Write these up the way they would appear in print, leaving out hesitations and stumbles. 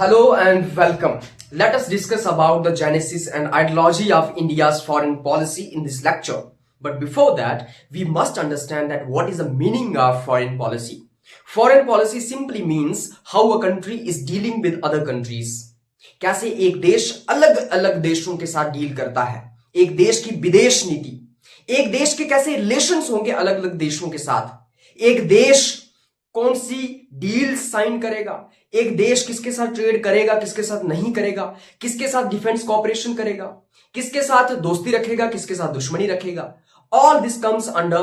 Hello and welcome. Let us discuss about the genesis and ideology of India's foreign policy in this lecture. But before that, we must understand that what is the meaning of foreign policy. Foreign policy simply means how a country is dealing with other countries. कैसे एक देश अलग अलग देशों के साथ deal करता है, एक देश की विदेश नीति, एक देश के कैसे रिलेशंस होंगे अलग अलग देशों के साथ, एक देश कौन सी डील साइन करेगा, एक देश किसके साथ ट्रेड करेगा, किसके साथ नहीं करेगा, किसके साथ डिफेंस कॉपरेशन करेगा, किसके साथ दोस्ती रखेगा, किसके साथ दुश्मनी रखेगा. All this comes under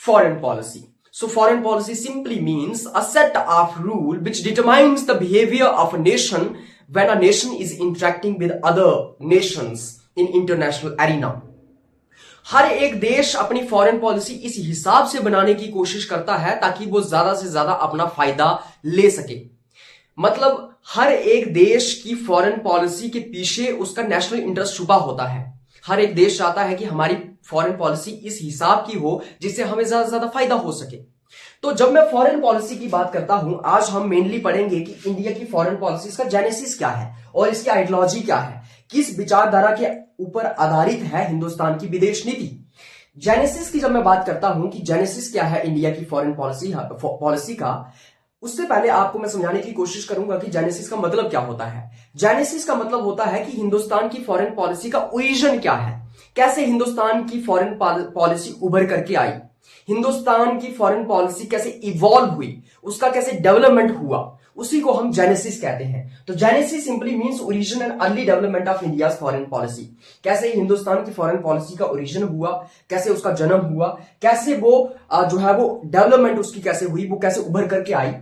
foreign policy. So foreign policy simply means a set of rules which determines the behavior of a nation when a nation is interacting with other nations in international arena. हर एक देश अपनी foreign policy इस हिसाब से बनाने की कोशिश करता है ताकि वो ज्यादा से ज्यादा अपना फायदा ले सके. मतलब हर एक देश की फॉरेन पॉलिसी के पीछे उसका नेशनल इंटरेस्ट छुपा होता है. हर एक देश चाहता है कि हमारी फॉरेन पॉलिसी इस हिसाब की हो जिससे हमें ज्यादा से ज्यादा फायदा हो सके. तो जब मैं फॉरेन पॉलिसी की बात करता हूं, आज हम मेनली पढ़ेंगे कि इंडिया की फॉरेन पॉलिसी का जेनेसिस क्या है और इसकी आइडियोलॉजी क्या है, किस विचारधारा के ऊपर आधारित है हिंदुस्तान की विदेश नीति. जेनेसिस की जब मैं बात करता हूं कि जेनेसिस क्या है इंडिया की फॉरेन पॉलिसी का, उससे पहले आपको मैं समझाने की कोशिश करूंगा कि जेनेसिस का मतलब क्या होता है. जेनेसिस का मतलब होता है कि हिंदुस्तान की फॉरेन पॉलिसी का ओरिजिन क्या है, कैसे हिंदुस्तान की फॉरेन पॉलिसी उभर करके आई, हिंदुस्तान की फॉरेन पॉलिसी कैसे इवॉल्व हुई, उसका कैसे डेवलपमेंट हुआ, उसी को हम जेनेसिस कहते हैं. तो genesis simply means origin and early development of India's foreign policy. कैसे हिंदुस्तान की फॉरेन पॉलिसी का ओरिजिन हुआ, कैसे उसका जन्म हुआ, कैसे वो जो है वो डेवलपमेंट उसकी कैसे हुई, वो कैसे उभर करके आई,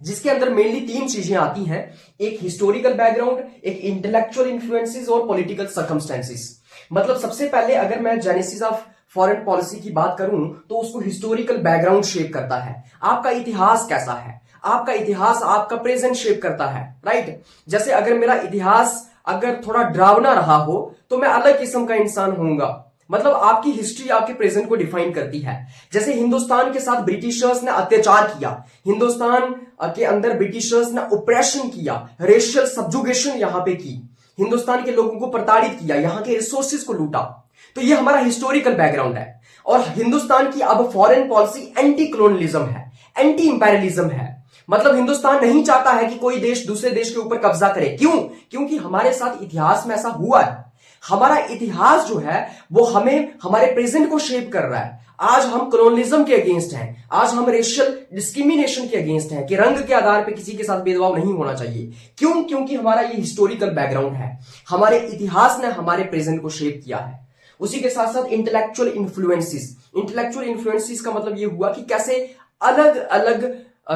जिसके अंदर मेनली तीन चीजें आती हैं. एक हिस्टोरिकल बैकग्राउंड, एक इंटेलेक्चुअल इन्फ्लुएंसेस और पॉलिटिकल सर्कमस्टेंसेस. मतलब सबसे पहले अगर मैं जेनेसिस ऑफ फॉरेन पॉलिसी की बात करूं तो उसको हिस्टोरिकल बैकग्राउंड शेप करता है. आपका इतिहास कैसा है, आपका इतिहास आपका प्रेजेंट शेप करता है, राइट. जैसे अगर मेरा इतिहास अगर थोड़ा डरावना रहा हो तो मैं अलग किस्म का इंसान होऊंगा. मतलब आपकी हिस्ट्री आपके प्रेजेंट को डिफाइन करती है. जैसे हिंदुस्तान के साथ ब्रिटिशर्स ने अत्याचार किया, हिंदुस्तान के अंदर ब्रिटिशर्स ने ऑपरेशन किया, रेशियल सब्जुगेशन यहां पे की, हिंदुस्तान के लोगों को प्रताड़ित किया, यहां के रिसोर्सेज को लूटा. तो ये हमारा हिस्टोरिकल बैकग्राउंड है. और हिंदुस्तान की अब फॉरेन पॉलिसी एंटी कॉलोनियलिज्म है, एंटी इंपेरियलिज्म है. मतलब हिंदुस्तान नहीं चाहता है कि कोई देश दूसरे देश के ऊपर कब्जा करे. क्यों? क्योंकि हमारे साथ इतिहास में ऐसा हुआ है. हमारा इतिहास जो है वो हमें हमारे प्रेजेंट को शेप कर रहा है. आज हम कॉलोनियलिज्म के अगेंस्ट हैं, आज हम रेशियल डिस्क्रिमिनेशन के अगेंस्ट हैं कि रंग के आधार पर किसी के साथ भेदभाव नहीं होना चाहिए. क्यों? क्योंकि हमारा ये हिस्टोरिकल बैकग्राउंड है, हमारे इतिहास ने हमारे प्रेजेंट को शेप किया है. उसी के साथ साथ इंटेलेक्चुअल इन्फ्लुएंसेस का मतलब ये हुआ कि कैसे अलग अलग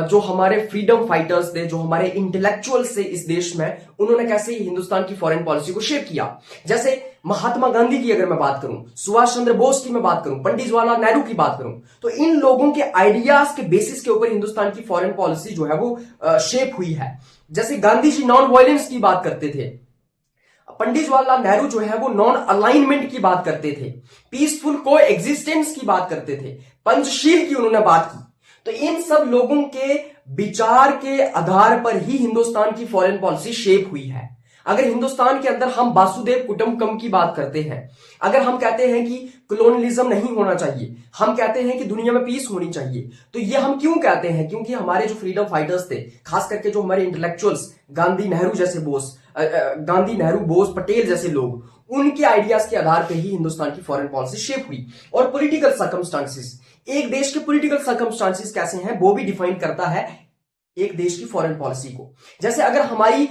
जो हमारे फ्रीडम फाइटर्स थे, जो हमारे इंटेलेक्चुअल्स थे इस देश में, उन्होंने कैसे हिंदुस्तान की फॉरेन पॉलिसी को शेप किया. जैसे महात्मा गांधी की अगर मैं बात करूं, सुभाष चंद्र बोस की मैं बात करूं, पंडित जवाहरलाल नेहरू की बात करूं, तो इन लोगों के आइडियाज के बेसिस के ऊपर हिंदुस्तान की फॉरेन पॉलिसी जो है वो शेप हुई है. जैसे गांधी जी नॉन वायलेंस की बात करते थे, पंडित जवाहरलाल नेहरू जो है वो नॉन अलाइनमेंट की बात करते थे, पीसफुल को एग्जिस्टेंस की बात करते थे, पंचशील की उन्होंने बात की. तो इन सब लोगों के विचार के आधार पर ही हिंदुस्तान की फॉरेन पॉलिसी शेप हुई है. अगर हिंदुस्तान के अंदर हम वासुदेव कुटुंबकम की बात करते हैं, अगर हम कहते हैं कि कॉलोनियलिज्म नहीं होना चाहिए, हम कहते हैं कि दुनिया में पीस होनी चाहिए, तो ये हम क्यों कहते हैं? क्योंकि हमारे जो फ्रीडम फाइटर्स थे, खास करके जो हमारे इंटेलेक्चुअल्स, गांधी नेहरू बोस पटेल जैसे लोग, उनके आइडियाज के आधार पर ही हिंदुस्तान की फॉरेन पॉलिसी शेप हुई. और पॉलिटिकल सर्कमस्टांसेस, एक देश के पॉलिटिकल सर्कमस्टांसेस कैसे हैं वो भी डिफाइन करता है एक देश की फॉरेन पॉलिसी को. जैसे अगर हमारी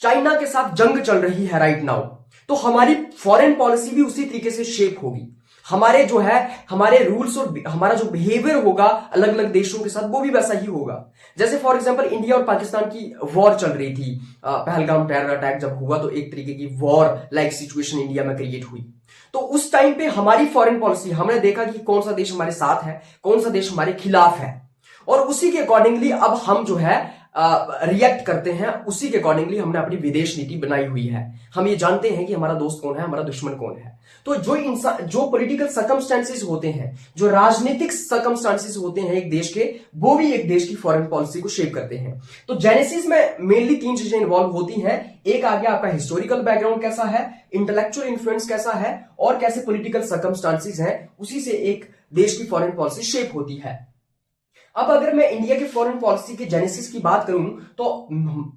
चाइना के साथ जंग चल रही है राइट नाउ, तो हमारी फॉरेन पॉलिसी भी उसी तरीके से शेप होगी. हमारे जो है हमारे रूल्स और हमारा जो बिहेवियर होगा अलग अलग देशों के साथ वो भी वैसा ही होगा. जैसे फॉर एग्जांपल इंडिया और पाकिस्तान की वॉर चल रही थी, पहलगाम टेरर अटैक जब हुआ तो एक तरीके की वॉर लाइक सिचुएशन इंडिया में क्रिएट हुई. तो उस टाइम पे हमारी फॉरेन पॉलिसी, हमने देखा कि कौन सा देश हमारे साथ है, कौन सा देश हमारे खिलाफ है, और उसी के अकॉर्डिंगली अब हम जो है रिएक्ट करते हैं, उसी के अकॉर्डिंगली हमने अपनी विदेश नीति बनाई हुई है। हम ये जानते हैं कि हमारा दोस्त कौन है, हमारा दुश्मन कौन है। तो जो पॉलिटिकल सर्कमस्टेंसेस होते हैं, जो राजनीतिक सर्कमस्टेंसेस होते हैं एक देश के, वो भी एक देश की फॉरेन पॉलिसी को शेप करते हैं। तो जेनेसिस में मेनली 3 चीजें इन्वॉल्व होती हैं। एक आ गया आपका हिस्टोरिकल बैकग्राउंड कैसा है, इंटेलेक्चुअल इन्फ्लुएंस कैसा है, और कैसे पॉलिटिकल सर्कमस्टेंसेस हैं, उसी से एक देश की फॉरेन पॉलिसी शेप होती है। अब अगर मैं इंडिया की फॉरेन पॉलिसी के जेनेसिस की बात करूं, तो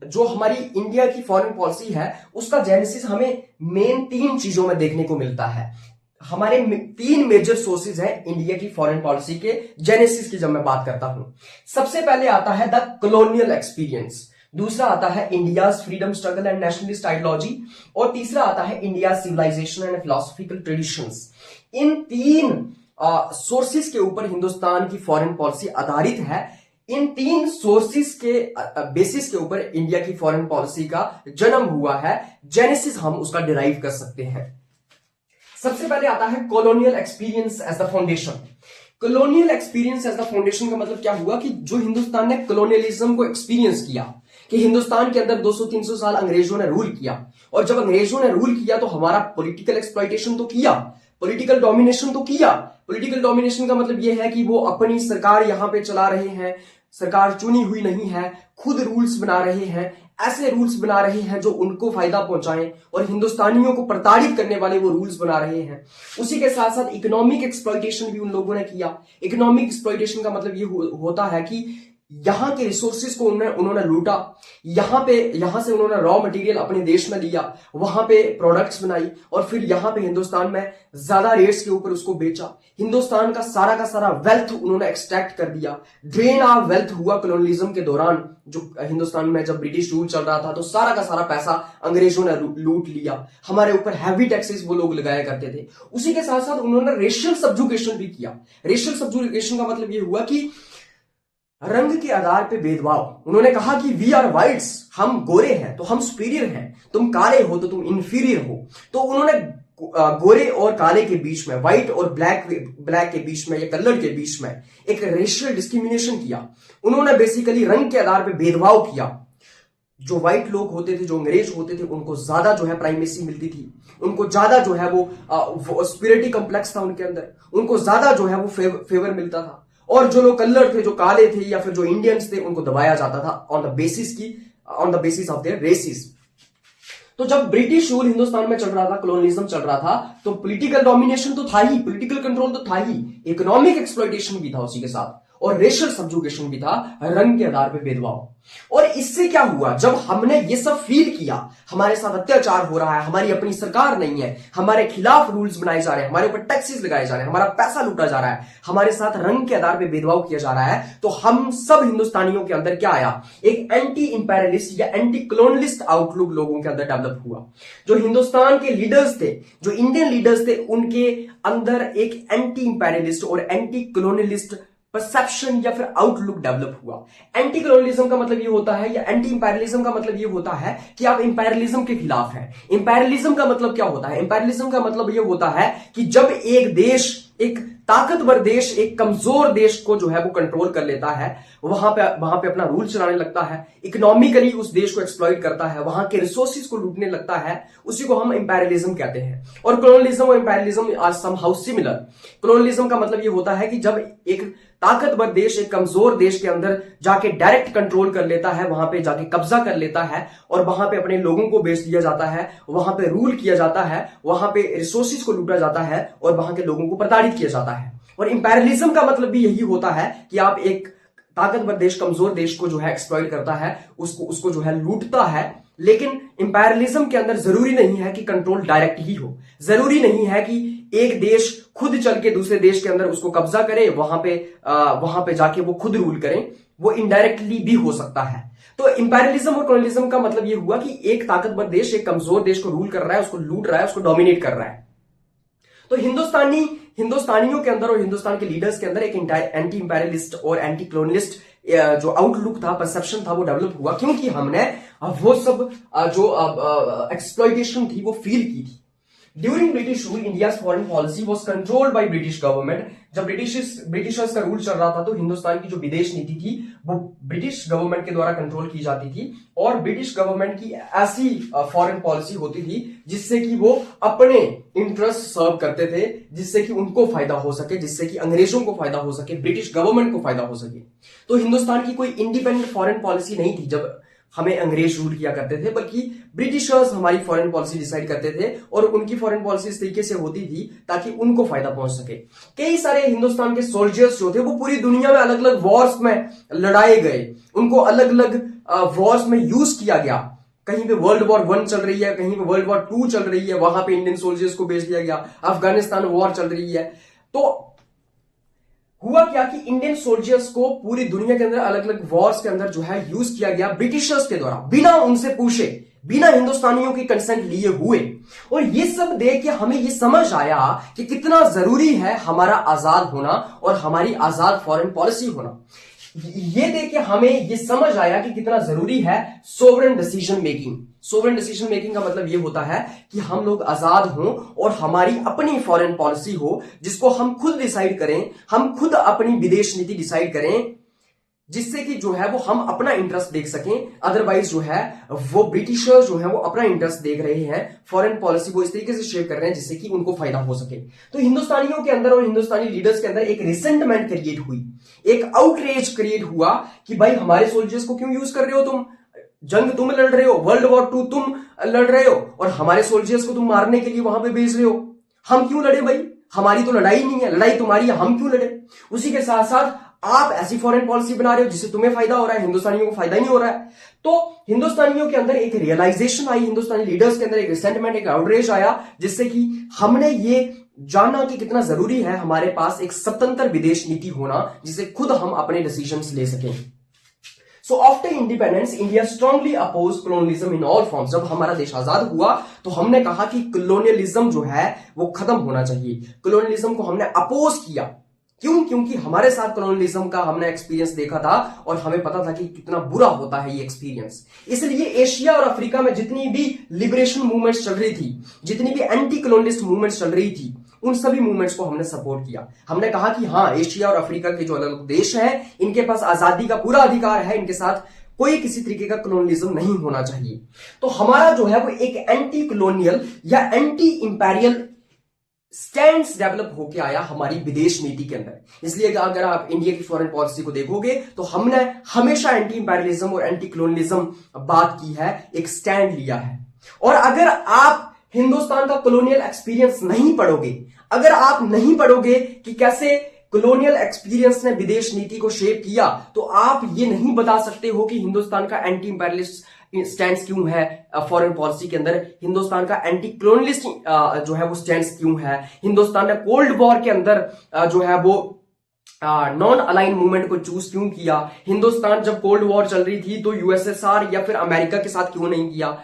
जो हमारी इंडिया की फॉरेन पॉलिसी है उसका जेनेसिस हमें मेन 3 चीजों में देखने को मिलता है। हमारे 3 मेजर सोर्सेज हैं इंडिया की फॉरेन पॉलिसी के जेनेसिस की जब मैं बात करता हूं। सबसे पहले आता है द कॉलोनियल एक्सपीरियंस, दूसरा आता है India's freedom struggle and nationalist ideology, और तीसरा आता है India civilisation and philosophical traditions. इन 3 सोर्सेस के ऊपर हिंदुस्तान की फॉरेन पॉलिसी आधारित है। इन 3 सोर्सेस के बेसिस के ऊपर इंडिया की फॉरेन पॉलिसी का जन्म हुआ है। जेनेसिस हम उसका डिराइव कर सकते हैं। सबसे पहले आता है colonial experience as the foundation. Colonial experience as the foundation का मतलब क्या हुआ कि जो हिंदुस्तान ने कॉलोनियलिज्म को एक्सपीरियंस किया, कि हिंदुस्तान के अंदर 200-300 साल अंग्रेजों ने रूल किया, और जब अंग्रेजों ने रूल किया तो हमारा पॉलिटिकल एक्सप्लॉइटेशन तो किया, पॉलिटिकल डोमिनेशन तो किया। पॉलिटिकल डोमिनेशन का मतलब यह है कि वो अपनी सरकार यहां पे चला रहे हैं, सरकार चुनी हुई नहीं है, खुद रूल्स बना रहे हैं, ऐसे रूल्स बना रहे हैं जो उनको फायदा पहुंचाएं, और हिंदुस्तानियों को प्रताड़ित करने वाले वो रूल्स बना रहे हैं। उसी के साथ साथ इकोनॉमिक एक्सप्लॉइटेशन भी उन लोगों ने किया। इकोनॉमिक एक्सप्लॉइटेशन का मतलब ये होता है कि यहां के रिसोर्सेज को उन्होंने लूटा, यहां से उन्होंने रॉ मटेरियल अपने देश में लिया, वहां पे प्रोडक्ट्स बनाई, और फिर यहां पे हिंदुस्तान में ज्यादा रेट्स के ऊपर उसको बेचा। हिंदुस्तान का सारा वेल्थ उन्होंने एक्सट्रैक्ट कर दिया। ड्रेन ऑफ वेल्थ हुआ कॉलोनियलिज्म के दौरान। जो हिंदुस्तान में जब ब्रिटिश रूल चल रहा था तो सारा का सारा पैसा अंग्रेजों ने लूट लिया। हमारे ऊपर हैवी टैक्सेस वो लोग लगाया करते थे। उसी के साथ साथ उन्होंने रेशियल सब्जुगेशन भी किया। रेशियल सब्जुगेशन का मतलब ये हुआ कि रंग के आधार पे भेदभाव। उन्होंने कहा कि वी आर वाइट्स, हम गोरे हैं तो हम सुपीरियर हैं, तुम काले हो तो तुम इंफीरियर हो। तो उन्होंने गोरे और काले के बीच में, व्हाइट और ब्लैक के बीच में, या कलर के बीच में एक रेशियल डिस्क्रिमिनेशन किया। उन्होंने बेसिकली रंग के आधार पे भेदभाव किया। जो व्हाइट लोग होते थे, जो अंग्रेज होते थे, उनको ज्यादा जो है प्राइमेसी मिलती थी, उनको ज्यादा जो है वो स्पिरिटी कॉम्प्लेक्स था उनके अंदर, उनको ज्यादा जो है वो फेवर मिलता था। और जो लोग कलर थे, जो काले थे, या फिर जो इंडियंस थे, उनको दबाया जाता था on the basis of their races. तो जब ब्रिटिश रूल हिंदुस्तान में चल रहा था, कॉलोनियलिज्म चल रहा था, तो पॉलिटिकल डोमिनेशन तो था ही, पॉलिटिकल कंट्रोल तो था ही, इकोनॉमिक एक्सप्लॉइटेशन भी था उसी के साथ, और रेशियल सब्जुगेशन भी था, रंग के आधार पर भेदभाव। और इससे क्या हुआ, जब हमने ये सब फील किया, हमारे साथ अत्याचार हो रहा है, हमारी अपनी सरकार नहीं है, हमारे खिलाफ रूल्स बनाए जा रहे हैं, हमारे ऊपर टैक्सेस लगाए जा रहे हैं, हमारा पैसा लूटा जा रहा है, हमारे साथ रंग के आधार पर भेदभाव किया जा रहा है, तो हम सब हिंदुस्तानियों के अंदर क्या आया, एक एंटी इंपेरियलिस्ट या एंटी कॉलोनियलिस्ट आउटलुक लोगों के अंदर डेवलप हुआ। जो हिंदुस्तान के लीडर्स थे, जो इंडियन लीडर्स थे, उनके अंदर एक एंटी इंपेरियलिस्ट और एंटी कॉलोनियलिस्ट परसेप्शन या फिर आउटलुक डेवलप हुआ। एंटी कॉलोनियलिज्म का मतलब ये होता है, या एंटी इंपेरियलिज्म का मतलब ये होता है कि आप इंपेरियलिज्म के खिलाफ हैं। इंपेरियलिज्म का मतलब क्या होता है, इंपेरियलिज्म का मतलब ये होता है कि जब एक देश, एक ताकतवर देश एक कमजोर देश को जो है वो कंट्रोल कर लेता है, वहां पे अपना रूल चलाने लगता है, इकोनॉमिकली उस देश को एक्सप्लॉइट करता है, वहां के रिसोर्सेज को लूटने लगता है, उसी को हम इंपेरियलिज्म कहते हैं। और कॉलोनियलिज्म और imperialism are somehow similar. Colonialism का मतलब ये होता है कि जब एक ताकतवर देश एक कमजोर देश के अंदर जाके डायरेक्ट कंट्रोल कर लेता है, वहां पे जाके कब्जा कर लेता है, और वहां पे अपने लोगों को बेच दिया जाता है, वहां पे रूल किया जाता है, वहां पे रिसोर्सेज को लूटा जाता है, और वहां के लोगों को प्रताड़ित किया जाता है। और इंपेरियलिज्म का मतलब भी यही होता है कि आप एक ताकतवर देश कमजोर देश को जो है एक्सप्लॉइट करता है, उसको जो है लूटता है। लेकिन इंपेरियलिज्म के अंदर जरूरी नहीं है कि कंट्रोल डायरेक्ट ही हो, जरूरी नहीं है कि एक देश खुद चल के दूसरे देश के अंदर उसको कब्जा करे, वहां पे जाके वो खुद रूल करें, वो इनडायरेक्टली भी हो सकता है। तो इंपेरियलिज्म और कॉलोनियलिज्म का मतलब ये हुआ कि एक ताकतवर देश एक कमजोर देश को रूल कर रहा है, उसको लूट रहा है, उसको डोमिनेट कर रहा है। तो हिंदुस्तानियों के अंदर और हिंदुस्तान के लीडर्स के अंदर एक एंटी इंपेरियलिस्ट और एंटी कॉलोनियलिस्ट जो आउटलुक था, परसेप्शन था, वो डेवलप हुआ, क्योंकि हमने वो सब जो एक्सप्लॉइटेशन थी वो फील की थी। During British rule India foreign policy was controlled by British government. जब ब्रिटिशर्स का रूल चल रहा था तो हिंदुस्तान की जो विदेश नीति थी वो ब्रिटिश गवर्नमेंट के द्वारा कंट्रोल की जाती थी, और ब्रिटिश गवर्नमेंट की ऐसी फॉरेन पॉलिसी होती थी जिससे कि वो अपने इंटरेस्ट सर्व करते थे, जिससे कि उनको फायदा हो सके, जिससे कि अंग्रेजों को फायदा हो सके, ब्रिटिश गवर्नमेंट को फायदा हो सके। तो हिंदुस्तान की कोई इंडिपेंडेंट फॉरेन पॉलिसी नहीं थी जब हमें अंग्रेज रूल किया करते थे, बल्कि ब्रिटिशर्स हमारी फॉरेन पॉलिसी डिसाइड करते थे, और उनकी फॉरेन पॉलिसी इस तरीके से होती थी ताकि उनको फायदा पहुंच सके। कई सारे हिंदुस्तान के सोल्जर्स जो थे वो पूरी दुनिया में अलग अलग वॉर्स में लड़ाए गए, उनको अलग अलग वॉर्स में यूज किया गया। कहीं पे वर्ल्ड वॉर 1 चल रही है, कहीं पे वर्ल्ड वॉर 2 चल रही है, वहां पे इंडियन सोल्जर्स को भेज दिया गया। अफगानिस्तान वॉर चल रही है। तो हुआ क्या कि इंडियन सोल्जर्स को पूरी दुनिया के अंदर अलग अलग वॉर्स के अंदर जो है यूज किया गया ब्रिटिशर्स के द्वारा, बिना उनसे पूछे, बिना हिंदुस्तानियों की कंसेंट लिए हुए। और ये सब देख के हमें ये समझ आया कि कितना जरूरी है हमारा आजाद होना और हमारी आजाद फॉरेन पॉलिसी होना। ये देख के हमें ये समझ आया कि कितना जरूरी है sovereign decision making. Sovereign decision making का मतलब ये होता है कि हम लोग आजाद हों और हमारी अपनी फॉरेन पॉलिसी हो, जिसको हम खुद डिसाइड करें, हम खुद अपनी विदेश नीति डिसाइड करें, जिससे कि जो है वो हम अपना इंटरेस्ट देख सकें। अदरवाइज जो है वो ब्रिटिशर्स जो है वो अपना इंटरेस्ट देख रहे हैं, फॉरेन पॉलिसी को इस तरीके से शेप कर रहे हैं जिससे कि उनको फायदा हो सके। तो हिंदुस्तानियों के अंदर और हिंदुस्तानी लीडर्स के अंदर एक रिसेंटमेंट क्रिएट हुई, एक आउटरेज क्रिएट हुआ कि भाई हमारे सोल्जर्स को क्यों यूज कर रहे हो, तुम जंग तुम लड़ रहे हो, वर्ल्ड वॉर 2 तुम लड़ रहे हो, और हमारे सोल्जर्स को तुम मारने के लिए वहां पे भेज रहे हो। हम क्यों लड़े भाई, हमारी तो लड़ाई नहीं है, लड़ाई तुम्हारी है, हम क्यों लड़े। उसी के साथ साथ आप ऐसी फॉरेन पॉलिसी बना रहे हो जिससे तुम्हें फायदा हो रहा है, हिंदुस्तानियों को फायदा नहीं हो रहा है। तो हिंदुस्तानियों के अंदर एक रियलाइजेशन आई, हिंदुस्तानी लीडर्स के अंदर एक रिसेंटमेंट, एक आउटरेज आया, जिससे कि हमने ये जानना कि कितना जरूरी है हमारे पास एक स्वतंत्र विदेश नीति होना, जिसे खुद हम अपने डिसीजंस ले सकें। So after independence India strongly oppose colonialism in all forms. जब हमारा देश आजाद हुआ तो हमने कहा कि कॉलोनियलिज्म जो है वो खत्म होना चाहिए। कॉलोनियलिज्म को हमने अपोज किया। क्यों? क्योंकि हमारे साथ कॉलोनियलिज्म का हमने एक्सपीरियंस देखा था और हमें पता था कि कितना बुरा होता है ये एक्सपीरियंस। इसलिए एशिया और अफ्रीका में जितनी भी लिबरेशन मूवमेंट्स चल रही थी, जितनी भी एंटी कॉलोनियलिस्ट मूवमेंट्स चल रही थी, उन सभी मूवमेंट्स को हमने सपोर्ट किया। हमने कहा कि हाँ, एशिया और अफ्रीका के जो अलग देश हैं, इनके पास आजादी का पूरा अधिकार है, इनके साथ कोई किसी तरीके का कॉलोनियलिज्म नहीं होना चाहिए। तो हमारा जो है वो एक एंटी कॉलोनियल या एंटी इंपेरियल स्टैंड्स डेवलप होके आया हमारी विदेश नीति के अंदर। इसलिए अगर आप इंडिया की फॉरेन पॉलिसी को देखोगे तो हमने हमेशा एंटी इंपेरियलिज्म और एंटी कॉलोनियलिज्म बात की है, एक स्टैंड लिया है। और अगर आप हिंदुस्तान का कॉलोनियल एक्सपीरियंस नहीं पढ़ोगे, अगर आप नहीं पढ़ोगे कि कैसे कॉलोनियल एक्सपीरियंस ने विदेश नीति को शेप किया, तो आप ये नहीं बता सकते हो कि हिंदुस्तान का एंटी इंपेरियलिस्ट स्टैंड क्यों है फॉरेन पॉलिसी के अंदर, हिंदुस्तान का एंटी कॉलोनियलिस्ट जो है वो स्टैंड क्यों है, हिंदुस्तान ने कोल्ड वॉर के अंदर जो है वो नॉन अलाइन मूवमेंट को चूज क्यों किया, हिंदुस्तान जब कोल्ड वॉर चल रही थी तो यूएसएसआर या फिर अमेरिका के साथ क्यों नहीं किया,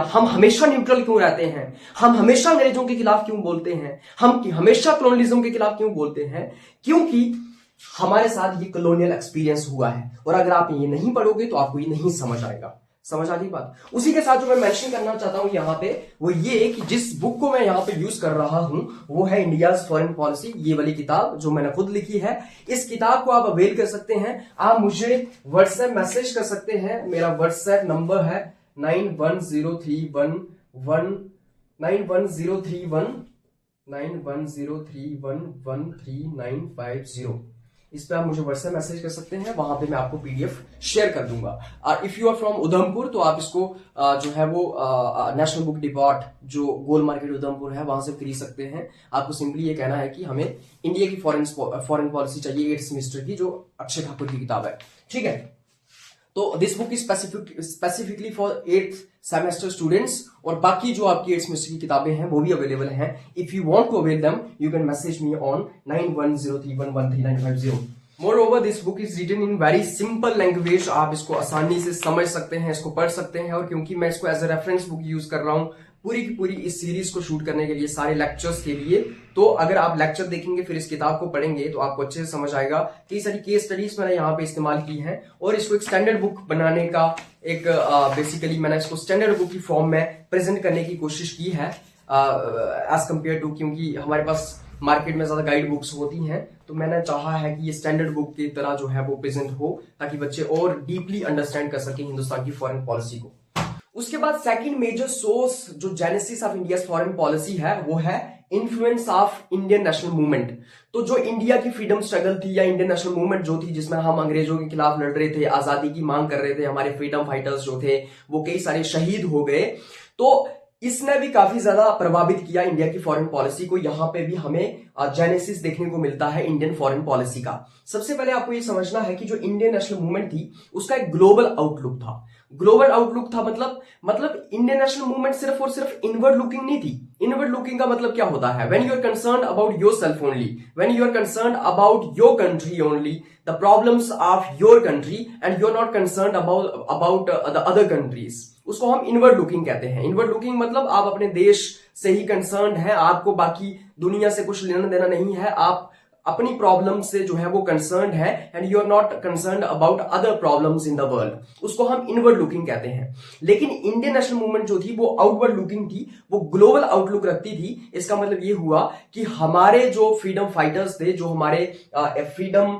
हम हमेशा न्यूट्रल क्यों रहते हैं, हम हमेशा अंग्रेजों के खिलाफ क्यों बोलते हैं, हम हमेशा कॉलोनियलिज्म के खिलाफ क्यों बोलते हैं, क्योंकि हमारे साथ ये कॉलोनियल एक्सपीरियंस हुआ है। और अगर आप ये नहीं पढ़ोगे तो आपको ये नहीं समझ आएगा। समझ आ गई बात। उसी के साथ जो मैं मेंशन करना चाहता हूं यहाँ पे वो ये कि जिस बुक को मैं यहाँ पे यूज कर रहा हूं वो है इंडियाज फॉरेन पॉलिसी, ये वाली किताब जो मैंने खुद लिखी है। इस किताब को आप अवेल कर सकते हैं। आप मुझे व्हाट्सएप मैसेज कर सकते हैं। मेरा व्हाट्सएप नंबर है 9103111350। इस पे आप मुझे व्हाट्सएप मैसेज कर सकते हैं, वहां पे मैं आपको पीडीएफ शेयर कर दूंगा। और if you are from Udhampur तो आप इसको जो है वो नेशनल बुक डिपॉट जो गोल मार्केट उधमपुर है वहां से खरीद सकते हैं। आपको सिंपली ये कहना है कि हमें इंडिया की फॉरेन पॉलिसी चाहिए 8th सेमेस्टर की, जो अक्षय ठाकुर की किताब है। ठीक है, तो this book is specifically for 8th semester students, और बाकी जो आपकी 8th सेमेस्टर की किताबें हैं वो भी अवेलेबल हैं। If you want to avail them you can message me on 9103113950। Moreover this book is written in very simple language. आप इसको आसानी से समझ सकते हैं, इसको पढ़ सकते हैं। और क्योंकि मैं इसको as a reference book use कर रहा हूं पूरी की पूरी इस सीरीज को शूट करने के लिए, सारे लेक्चर्स के लिए, तो अगर आप लेक्चर देखेंगे फिर इस किताब को पढ़ेंगे तो आपको अच्छे से समझ आएगा। कई सारी केस स्टडीज मैंने यहाँ पे इस्तेमाल की हैं और इसको एक स्टैंडर्ड बुक बनाने का एक बेसिकली मैंने इसको स्टैंडर्ड बुक की फॉर्म में प्रेजेंट करने की कोशिश की है। एज कम्पेयर टू, क्योंकि हमारे पास मार्केट में ज्यादा गाइड बुक्स होती हैं, तो मैंने चाहा है कि ये स्टैंडर्ड बुक की तरह जो है वो प्रेजेंट हो, ताकि बच्चे और डीपली अंडरस्टैंड कर सकें हिंदुस्तान की फॉरेन पॉलिसी को। उसके बाद सेकंड मेजर सोर्स जो genesis of India foreign policy है वो है influence of Indian national movement. तो जो इंडिया की फ्रीडम स्ट्रगल थी या इंडियन नेशनल मूवमेंट जो थी, जिसमें हम अंग्रेजों के खिलाफ लड़ रहे थे, आजादी की मांग कर रहे थे, हमारे फ्रीडम फाइटर्स जो थे वो कई सारे शहीद हो गए, तो इसने भी काफी ज्यादा प्रभावित किया इंडिया की फॉरेन पॉलिसी को। यहां पे भी हमें जेनेसिस देखने को मिलता है इंडियन फॉरेन पॉलिसी का। सबसे पहले आपको ये समझना है कि जो इंडियन नेशनल मूवमेंट थी उसका एक ग्लोबल आउटलुक था। ग्लोबल आउटलुक था मतलब इंडियन नेशनल मूवमेंट सिर्फ और सिर्फ इनवर्ड लुकिंग नहीं थी। इनवर्ड लुकिंग का मतलब क्या होता है? When you are concerned about your self only, when you are concerned about your country only, the problems of your country, and you are not concerned about the other countries, उसको हम inward looking कहते हैं। Inward looking मतलब आप अपने देश से ही concerned हैं, आपको बाकी दुनिया से कुछ लेना देना नहीं है, आप अपनी प्रॉब्लम से जो है वो कंसर्न्ड है, and you are not concerned about other problems in the world, उसको हम इनवर्ड लुकिंग कहते हैं। लेकिन इंडियन नेशनल मूवमेंट जो थी वो आउटवर्ड लुकिंग थी, वो ग्लोबल आउटलुक रखती थी। इसका मतलब ये हुआ कि हमारे जो फ्रीडम फाइटर्स थे, जो हमारे फ्रीडम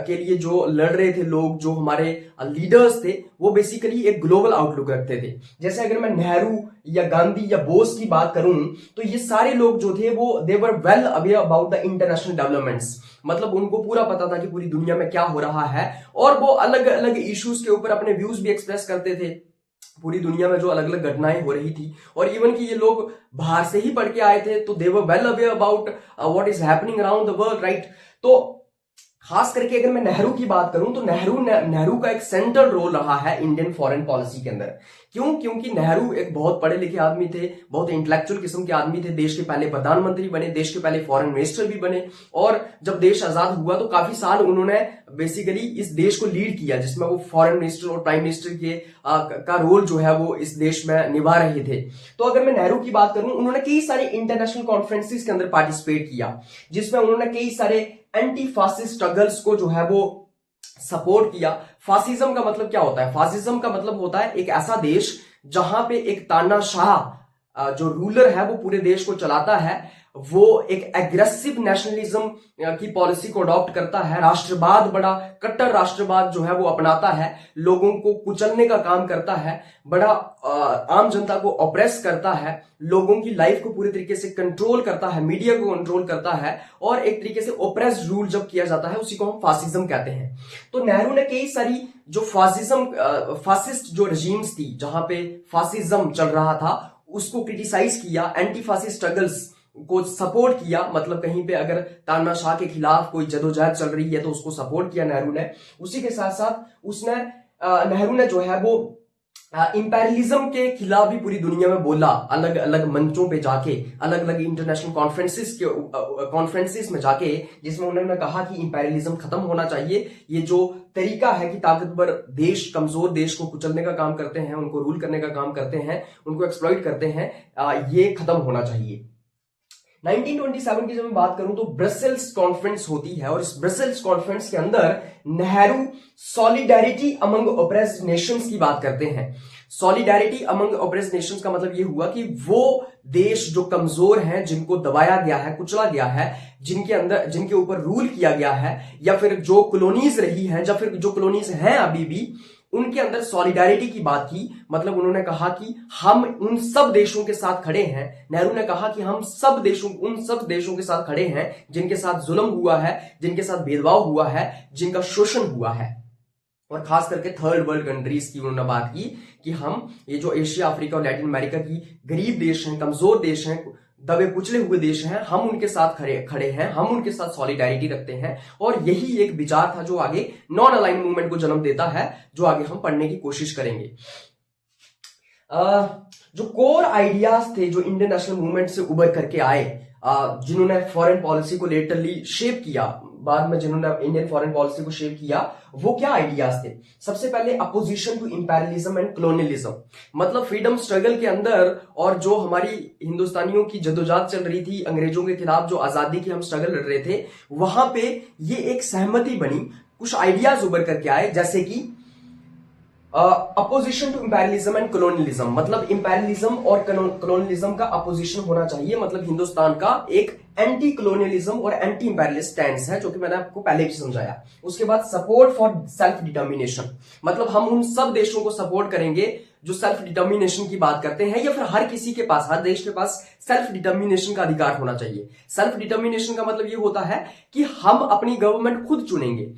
के लिए जो लड़ रहे थे लोग, जो हमारे लीडर्स थे, वो बेसिकली एक ग्लोबल आउटलुक रखते थे। जैसे अगर मैं नेहरू या गांधी या बोस की बात करूं, तो ये सारे लोग जो थे वो they were well aware about the international developments, मतलब उनको पूरा पता था कि पूरी दुनिया में क्या हो रहा है, और वो अलग अलग इश्यूज के ऊपर अपने व्यूज भी एक्सप्रेस करते थे। पूरी दुनिया में जो अलग अलग घटनाएं हो रही थी, और इवन कि ये लोग बाहर से ही पढ़ के आए थे, तो they were well aware about what is happening around the world, right. तो खास करके अगर मैं नेहरू की बात करूं, तो नेहरू का एक सेंट्रल रोल रहा है इंडियन फॉरेन पॉलिसी के अंदर। क्यों? क्योंकि नेहरू एक बहुत पढ़े लिखे आदमी थे, बहुत इंटेलेक्चुअल किस्म के आदमी थे, देश के पहले प्रधानमंत्री बने, देश के पहले फॉरेन मिनिस्टर भी बने, और जब देश आजाद हुआ तो काफी साल उन्होंने बेसिकली इस देश को लीड किया, जिसमें वो फॉरेन मिनिस्टर और प्राइम मिनिस्टर के का रोल जो है वो इस देश में निभा रहे थे। तो अगर मैं नेहरू की बात करूं, उन्होंने कई सारे इंटरनेशनल कॉन्फ्रेंसेस के अंदर पार्टिसिपेट किया, जिसमें उन्होंने कई सारे एंटी फासिस्ट स्ट्रगल्स को जो है वो सपोर्ट किया। फासिज्म का मतलब क्या होता है? फासिज्म का मतलब होता है एक ऐसा देश जहां पे एक तानाशाह जो रूलर है वो पूरे देश को चलाता है, वो एक एग्रेसिव नेशनलिज्म की पॉलिसी को अडॉप्ट करता है, राष्ट्रवाद, बड़ा कट्टर राष्ट्रवाद जो है वो अपनाता है, लोगों को कुचलने का काम करता है, बड़ा आम जनता को ऑप्रेस करता है, लोगों की लाइफ को पूरी तरीके से कंट्रोल करता है, मीडिया को कंट्रोल करता है, और एक तरीके से ओप्रेस्ड रूल जब किया जाता है उसी को हम फासिज्म कहते हैं। तो नेहरू ने कई सारी जो फासिस्ट जो रजीम्स थी, जहां पे फासिज्म चल रहा था, उसको क्रिटिसाइज किया, एंटी फासिस्ट स्ट्रगल्स को सपोर्ट किया। मतलब कहीं पे अगर तानाशाह के खिलाफ कोई जदोजहद चल रही है तो उसको सपोर्ट किया नेहरू ने। उसी के साथ साथ उसने नेहरू ने जो है वो इंपेरियलिज्म के खिलाफ भी पूरी दुनिया में बोला, अलग अलग मंचों पे जाके, अलग अलग इंटरनेशनल कॉन्फ्रेंसेस में जाके, जिसमें उन्होंने कहा कि इंपेरियलिज्म खत्म होना चाहिए। ये जो तरीका है कि ताकतवर देश कमजोर देश को कुचलने का काम करते हैं, उनको रूल करने का काम करते हैं, उनको एक्सप्लॉइट करते हैं, ये खत्म होना चाहिए। 1927 की जब मैं बात करूं तो ब्रसेल्स कॉन्फ्रेंस होती है, और इस ब्रसेल्स कॉन्फ्रेंस के अंदर Nehru solidarity among oppressed Nations की बात करते हैं। सॉलिडेरिटी अमंग ऑप्रेस्ड नेशंस का मतलब ये हुआ कि वो देश जो कमजोर हैं, जिनको दबाया गया है, कुचला गया है, जिनके ऊपर रूल किया गया है, या फिर जो कॉलोनीज रही हैं, या फिर जो कॉलोनीज हैं अभी भी, उनके अंदर सॉलिडारिटी की बात की। मतलब उन्होंने कहा कि हम उन सब देशों के साथ खड़े हैं। नेहरू ने कहा कि हम उन सब देशों के साथ खड़े हैं जिनके साथ जुल्म हुआ है, जिनके साथ भेदभाव हुआ है, जिनका शोषण हुआ है। और खास करके थर्ड वर्ल्ड कंट्रीज की उन्होंने बात की कि हम ये जो एशिया, अफ्रीका और लैटिन अमेरिका की गरीब देश हैं, कमजोर देश हैं, दबे कुचले हुए देश हैं, हम उनके साथ खड़े हैं, हम उनके साथ सॉलिडारिटी रखते हैं। और यही एक विचार था जो आगे नॉन अलाइन मूवमेंट को जन्म देता है, जो आगे हम पढ़ने की कोशिश करेंगे। जो कोर आइडियाज थे जो इंडियन नेशनल मूवमेंट से उभर करके आए, जिन्होंने फॉरेन पॉलिसी को लेटरली शेप किया, बाद में जिन्होंने इंडियन फॉरेन पॉलिसी को शेप किया, वो क्या आइडियाज थे? सबसे पहले opposition to imperialism and colonialism, मतलब फ्रीडम स्ट्रगल के अंदर, और जो हमारी हिंदुस्तानियों की जदोजहद चल रही थी अंग्रेजों के खिलाफ, जो आजादी की हम स्ट्रगल लड़ रहे थे, वहां पे ये एक सहमति बनी, कुछ आइडियाज उभर करके आए, जैसे कि opposition to imperialism and colonialism, मतलब इंपेरियलिज्म और कॉलोनियलिज्म का अपोजिशन होना चाहिए। मतलब हिंदुस्तान का एक एंटी कॉलोनियलिज्म और एंटी इंपेरियलिस्ट स्टैंड है, जो कि मैंने आपको पहले भी समझाया। उसके बाद सपोर्ट फॉर सेल्फ डिटर्मिनेशन, मतलब हम उन सब देशों को सपोर्ट करेंगे जो सेल्फ डिटर्मिनेशन की बात करते हैं, या फिर हर किसी के पास, हर देश के पास सेल्फ डिटर्मिनेशन का अधिकार होना चाहिए। सेल्फ डिटर्मिनेशन का मतलब ये होता है कि हम अपनी गवर्नमेंट खुद चुनेंगे,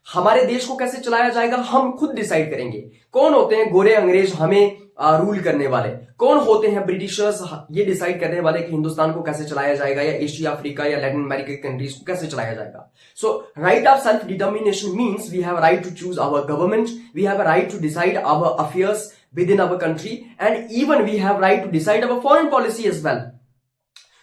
हमारे देश को कैसे चलाया जाएगा हम खुद डिसाइड करेंगे। कौन होते हैं गोरे अंग्रेज हमें रूल करने वाले, कौन होते हैं ब्रिटिशर्स ये डिसाइड करने वाले कि हिंदुस्तान को कैसे चलाया जाएगा, या एशिया, अफ्रीका या लैटिन अमेरिका कंट्रीज को कैसे चलाया जाएगा। So right of self determination means we have right to choose our government, we have right to decide our affairs within our country, and even we have right to decide our foreign policy as well.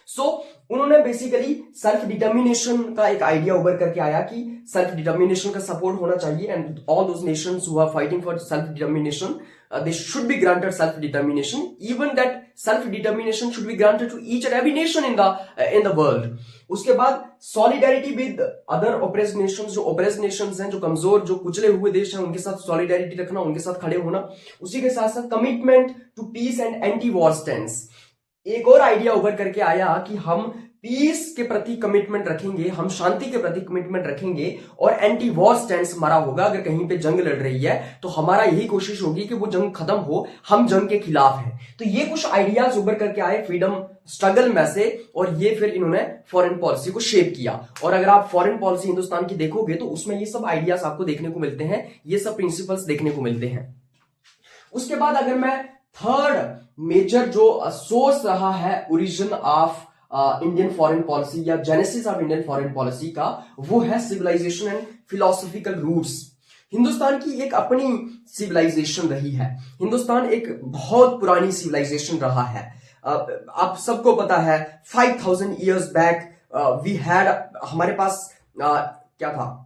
So उन्होंने basically self determination का एक idea उभर करके आया कि self determination का support होना चाहिए, and all those nations who are fighting for self determination they should be granted self determination, even that self determination should be granted to each and every nation in the world. उसके बाद solidarity with other oppressed nations, जो oppressed nations हैं, जो कमजोर, जो कुचले हुए देश हैं, उनके साथ solidarity रखना, उनके साथ खड़े होना। उसी के साथ साथ commitment to peace and anti war stance, एक और आइडिया उभर करके आया कि हम पीस के प्रति कमिटमेंट रखेंगे, हम शांति के प्रति कमिटमेंट रखेंगे, और एंटी वॉर स्टैंड हमारा होगा। अगर कहीं पे जंग लड़ रही है तो हमारा यही कोशिश होगी कि वो जंग खत्म हो, हम जंग के खिलाफ हैं। तो ये कुछ आइडियाज उभर करके आए फ्रीडम स्ट्रगल में से, और ये फिर इन्होंने फॉरेन पॉलिसी को शेप किया। और अगर आप फॉरेन पॉलिसी हिंदुस्तान की देखोगे तो उसमें ये सब आइडियाज आपको देखने को मिलते हैं, ये सब प्रिंसिपल्स देखने को मिलते हैं। उसके बाद अगर मैं थर्ड मेजर जो सोर्स रहा है origin of Indian foreign policy या genesis of Indian foreign policy का, वो है civilisation and philosophical roots. Hindustan की एक अपनी सिविलाइजेशन रही है, हिंदुस्तान एक बहुत पुरानी सिविलाइजेशन रहा है। आप सबको पता है 5000 ईयर्स बैक वी हैड, हमारे पास क्या था,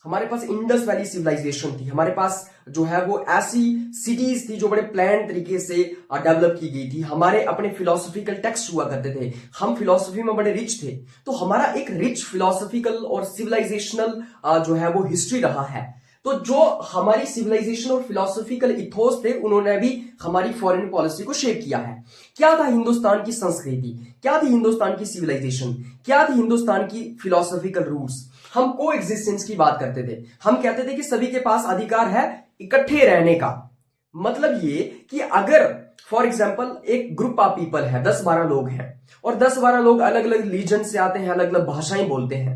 हमारे पास इंडस वैली सिविलाइजेशन थी, हमारे पास जो है वो ऐसी सिटीज थी जो बड़े प्लान तरीके से डेवलप की गई थी। हमारे अपने फिलोसॉफिकल टेक्स्ट हुआ करते थे, हम फिलोसफी में बड़े रिच थे, तो हमारा एक रिच फिलोसॉफिकल और सिविलाइजेशनल जो है वो हिस्ट्री रहा है। तो जो हमारी सिविलाइजेशन और फिलोसॉफिकल इथोस थे, उन्होंने भी हमारी फॉरेन पॉलिसी को शेप किया है। क्या था हिंदुस्तान की संस्कृति, क्या थी हिंदुस्तान की सिविलाइजेशन, क्या थी हिंदुस्तान की फिलोसॉफिकल रूट्स। हम को एग्जिस्टेंस की बात करते थे, हम कहते थे कि सभी के पास अधिकार है इकट्ठे रहने का। मतलब ये कि अगर फॉर एग्जाम्पल एक ग्रुप ऑफ पीपल है, 10-12 लोग हैं, और 10-12 लोग अलग अलग रीजन से आते हैं, अलग अलग भाषाएं बोलते हैं,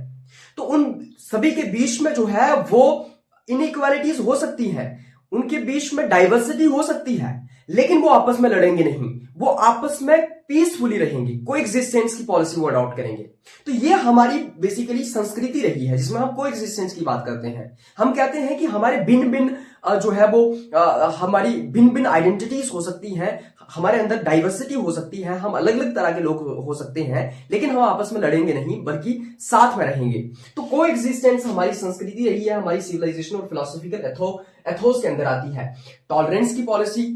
तो उन सभी के बीच में जो है वो इनइक्वालिटीज हो सकती हैं, उनके बीच में डाइवर्सिटी हो सकती है, लेकिन वो आपस में लड़ेंगे नहीं, वो आपस में पीसफुली रहेंगे, कोएग्जिस्टेंस की पॉलिसी वो अडॉप्ट करेंगे। तो ये हमारी बेसिकली संस्कृति रही है जिसमें हम कोएग्जिस्टेंस की बात करते हैं। हम कहते हैं कि हमारे भिन्न भिन्न जो है वो हमारी भिन्न भिन्न आइडेंटिटीज हो सकती हैं, हमारे अंदर डाइवर्सिटी हो सकती है, हम अलग अलग तरह के लोग हो सकते हैं, लेकिन हम आपस में लड़ेंगे नहीं बल्कि साथ में रहेंगे। तो कोएग्जिस्टेंस हमारी संस्कृति रही है, हमारी सिविलाइजेशन और फिलोसॉफिकल एथोस के अंदर आती है। टॉलरेंस की पॉलिसी,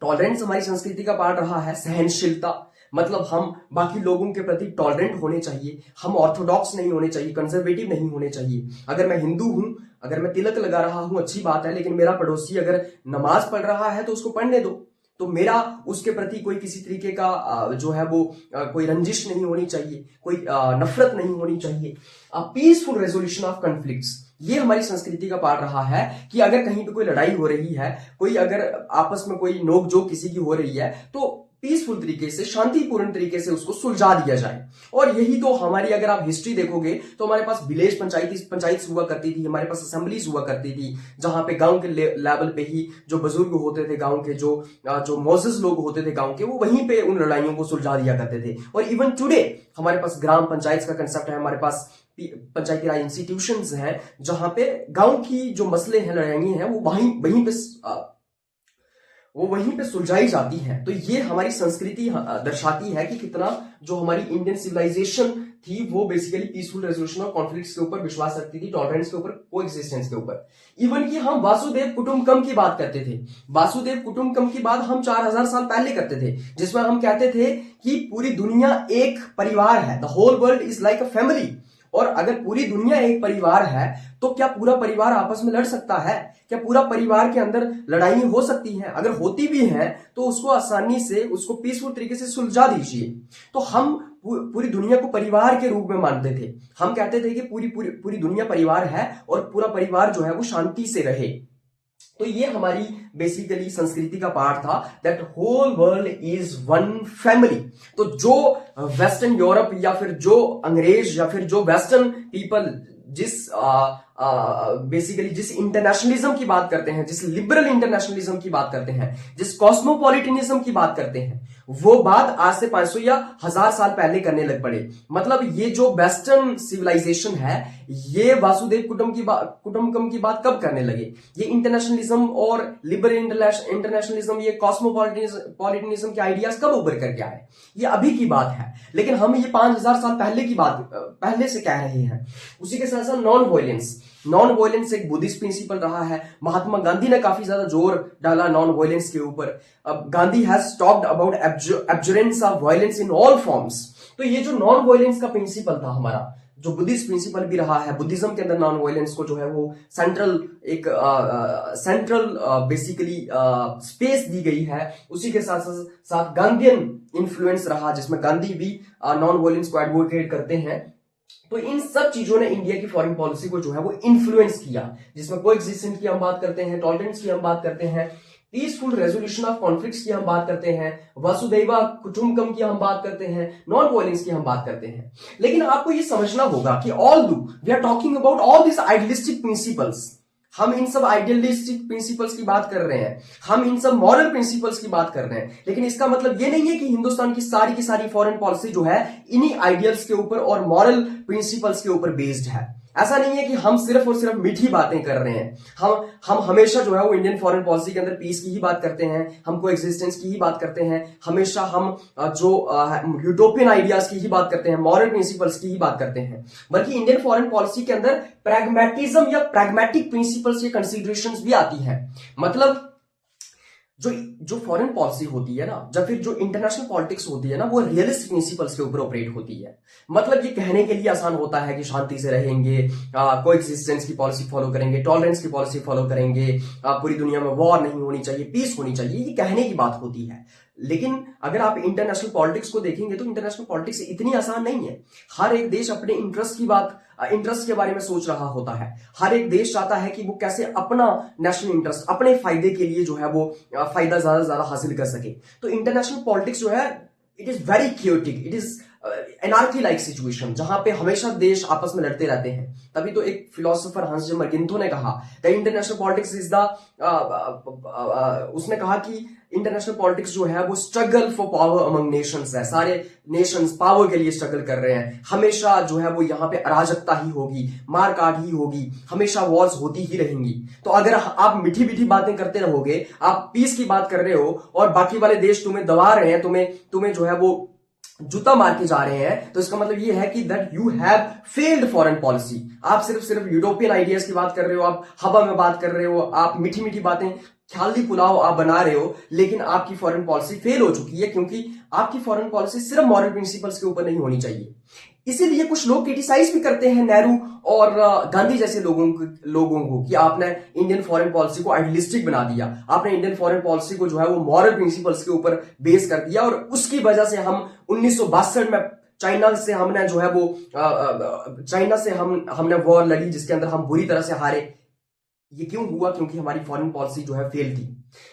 टॉलरेंस हमारी संस्कृति का पार्ट रहा है। सहनशीलता, मतलब हम बाकी लोगों के प्रति टॉलरेंट होने चाहिए, हम ऑर्थोडॉक्स नहीं होने चाहिए, कंजर्वेटिव नहीं होने चाहिए। अगर मैं हिंदू हूं, अगर मैं तिलक लगा रहा हूं, अच्छी बात है, लेकिन मेरा पड़ोसी अगर नमाज पढ़ रहा है तो उसको पढ़ने दो, तो मेरा उसके प्रति कोई किसी तरीके का जो है वो कोई रंजिश नहीं होनी चाहिए, कोई नफरत नहीं होनी चाहिए। पीसफुल रेजोल्यूशन ऑफ कॉन्फ्लिक्ट्स, ये हमारी संस्कृति का पार्ट रहा है कि अगर कहीं पे कोई लड़ाई हो रही है, कोई अगर आपस में कोई नोकझोंक किसी की हो रही है, तो पीसफुल तरीके से, शांतिपूर्ण तरीके से उसको सुलझा दिया जाए। और यही तो हमारी, अगर आप हिस्ट्री देखोगे तो हमारे पास विलेज पंचायत हुआ करती थी, हमारे पास असेंबलीज हुआ करती थी, जहां पे गांव के लेवल पे ही जो बुजुर्ग होते थे गांव के, जो मोजेस लोग होते थे गांव के, वो वहीं पे उन लड़ाइयों को सुलझा दिया करते थे। और इवन टुडे हमारे पास ग्राम पंचायत का कंसेप्ट है, हमारे पास पंचायती राज इंस्टीट्यूशंस हैं, जहां पे गांव की जो मसले हैं, लड़ाइयां हैं, वो वहीं पे सुलझाई जाती हैं। तो ये हमारी संस्कृति दर्शाती है कि कितना जो हमारी इंडियन सिविलाइजेशन थी वो basically peaceful resolution of conflicts के ऊपर विश्वास रखती थी, टॉलरेंस के ऊपर, कोएग्जिस्टेंस के ऊपर। इवन कि हम वासुदेव कुटुंबकम की बात करते थे, वासुदेव कुटुंबकम की बात हम 4000 साल पहले करते थे, जिसमें हम कहते थे कि पूरी दुनिया एक परिवार है, the whole world is like a family. और अगर पूरी दुनिया एक परिवार है तो क्या पूरा परिवार आपस में लड़ सकता है? क्या पूरा परिवार के अंदर लड़ाई हो सकती है? अगर होती भी है तो उसको आसानी से, उसको पीसफुल तरीके से सुलझा दीजिए। तो हम पूरी दुनिया को परिवार के रूप में मानते थे। हम कहते थे कि पूरी पूरी पूरी दुनिया परिवार है और पूरा परिवार जो है वो शांति से रहे। तो ये हमारी बेसिकली संस्कृति का पार्ट था, that whole world is one family. तो जो वेस्टर्न यूरोप या फिर जो अंग्रेज या फिर जो वेस्टर्न पीपल जिस बेसिकली जिस इंटरनेशनलिज्म की बात करते हैं, जिस लिबरल इंटरनेशनलिज्म की बात करते हैं, जिस कॉस्मोपॉलिटनिज्म की बात करते हैं, वो बात आज से 500 या 1000 साल पहले करने लग पड़े। मतलब ये जो वेस्टर्न सिविलाइजेशन है, ये वासुदेव कुटुंबकम की बात कब करने लगे? ये इंटरनेशनलिज्म और लिबरल इंटरनेशनलिज्म, ये कॉस्मोपॉलिटनिज्म के आइडियाज कब उभर कर के आए? ये अभी की बात है, लेकिन हम ये 5000 साल पहले की बात पहले से कह रहे हैं। उसी के साथ साथ नॉन वॉयलेंस एक बुद्धिस्ट प्रिंसिपल रहा है। महात्मा गांधी ने काफी ज्यादा जोर डाला नॉन वॉयलेंस के ऊपर। अब Gandhi has talked about abhorrence of violence in all forms. तो ये जो नॉन वॉयलेंस का प्रिंसिपल था हमारा, जो बुद्धिस्ट प्रिंसिपल भी रहा है, बुद्धिज्म के अंदर नॉन वॉयलेंस को जो है वो सेंट्रल बेसिकली स्पेस दी गई है। उसी के साथ साथ गांधीयन इन्फ्लुएंस रहा, जिसमें गांधी भी नॉन वॉयलेंस को एडवोकेट करते हैं। तो इन सब चीजों ने इंडिया की फॉरेन पॉलिसी को जो है वो इन्फ्लुएंस किया, जिसमें कोएग्जिस्टेंस की हम बात करते हैं, टॉलरेंस की हम बात करते हैं, पीसफुल रेजोल्यूशन ऑफ कॉन्फ्लिक्ट्स की हम बात करते हैं, वसुदैवा कुटुंबकम की हम बात करते हैं, नॉन वॉयलेंस की हम बात करते हैं। लेकिन आपको ये समझना होगा कि although we are talking about all this idealistic principles, हम इन सब आइडियलिस्टिक प्रिंसिपल्स की बात कर रहे हैं, हम इन सब मॉरल प्रिंसिपल्स की बात कर रहे हैं, लेकिन इसका मतलब ये नहीं है कि हिंदुस्तान की सारी फॉरेन पॉलिसी जो है इन्हीं आइडियल्स के ऊपर और मॉरल प्रिंसिपल्स के ऊपर बेस्ड है। ऐसा नहीं है कि हम सिर्फ और सिर्फ मीठी बातें कर रहे हैं। हम हमेशा जो है वो इंडियन फॉरेन पॉलिसी के अंदर पीस की ही बात करते हैं, हम कोएग्जिस्टेंस की ही बात करते हैं, हमेशा हम जो यूटोपियन आइडियाज की ही बात करते हैं, मॉरल प्रिंसिपल्स की ही बात करते हैं। बल्कि इंडियन फॉरेन पॉलिसी के अंदर प्रैग्मेटिज्म या प्रैग्मेटिक प्रिंसिपल्स की कंसीडरेशंस भी आती है। मतलब जो फॉरेन पॉलिसी होती है ना, या फिर जो इंटरनेशनल पॉलिटिक्स होती है ना, वो रियलिस्टिक प्रिंसिपल्स के ऊपर ऑपरेट होती है। मतलब ये कहने के लिए आसान होता है कि शांति से रहेंगे, कोएग्जिस्टेंस की पॉलिसी फॉलो करेंगे, टॉलरेंस की पॉलिसी फॉलो करेंगे, पूरी दुनिया में वॉर नहीं होनी चाहिए, पीस होनी चाहिए, ये कहने की बात होती है। लेकिन अगर आप इंटरनेशनल पॉलिटिक्स को देखेंगे तो इंटरनेशनल पॉलिटिक्स इतनी आसान नहीं है। हर एक देश अपने इंटरेस्ट के बारे में सोच रहा होता है। हर एक देश चाहता है कि वो कैसे अपना नेशनल इंटरेस्ट, अपने फायदे के लिए जो है वो फायदा ज्यादा से ज्यादा हासिल कर सके। तो इंटरनेशनल पॉलिटिक्स जो है, it is very chaotic, it is anarchy like situation, जहां पे हमेशा देश आपस में लड़ते रहते हैं। तभी तो एक फिलोसोफर हंस जमर गिंथो ने कहा the international politics is the उसने कहा कि इंटरनेशनल पॉलिटिक्स जो है वो struggle for power among Nations है। सारे नेशंस पावर के लिए स्ट्रगल कर रहे हैं। हमेशा जो है वो यहाँ पे अराजकता ही होगी, मारकाट ही होगी, हमेशा वॉर्स होती ही रहेंगी। तो अगर आप मीठी मीठी बातें करते रहोगे, आप पीस की बात कर रहे हो और बाकी वाले देश तुम्हें दबा रहे हैं, तुम्हें जो है वो जूता मार के जा रहे हैं, तो इसका मतलब ये है कि that you have failed foreign policy. आप सिर्फ यूरोपियन आइडियाज की बात कर रहे हो, आप हवा में बात कर रहे हो, आप मीठी मीठी बातें, ख्याली पुलाव आप बना रहे हो, लेकिन आपकी फॉरेन पॉलिसी फेल हो चुकी है, क्योंकि आपकी फॉरेन पॉलिसी सिर्फ मॉरल प्रिंसिपल्स के ऊपर नहीं होनी चाहिए। इसीलिए कुछ लोग क्रिटिसाइज भी करते हैं नेहरू और गांधी जैसे लोगों को कि आपने इंडियन फॉरेन पॉलिसी को आइडियलिस्टिक बना दिया, आपने इंडियन फॉरेन पॉलिसी को जो है वो मॉरल प्रिंसिपल्स के ऊपर बेस कर दिया, और उसकी वजह से हम 1962 में चाइना से हमने जो है वो चाइना से हमने वॉर लड़ी, जिसके अंदर हम बुरी तरह से हारे। ये क्यों हुआ? क्योंकि हमारी फॉरेन पॉलिसी जो है फेल थी।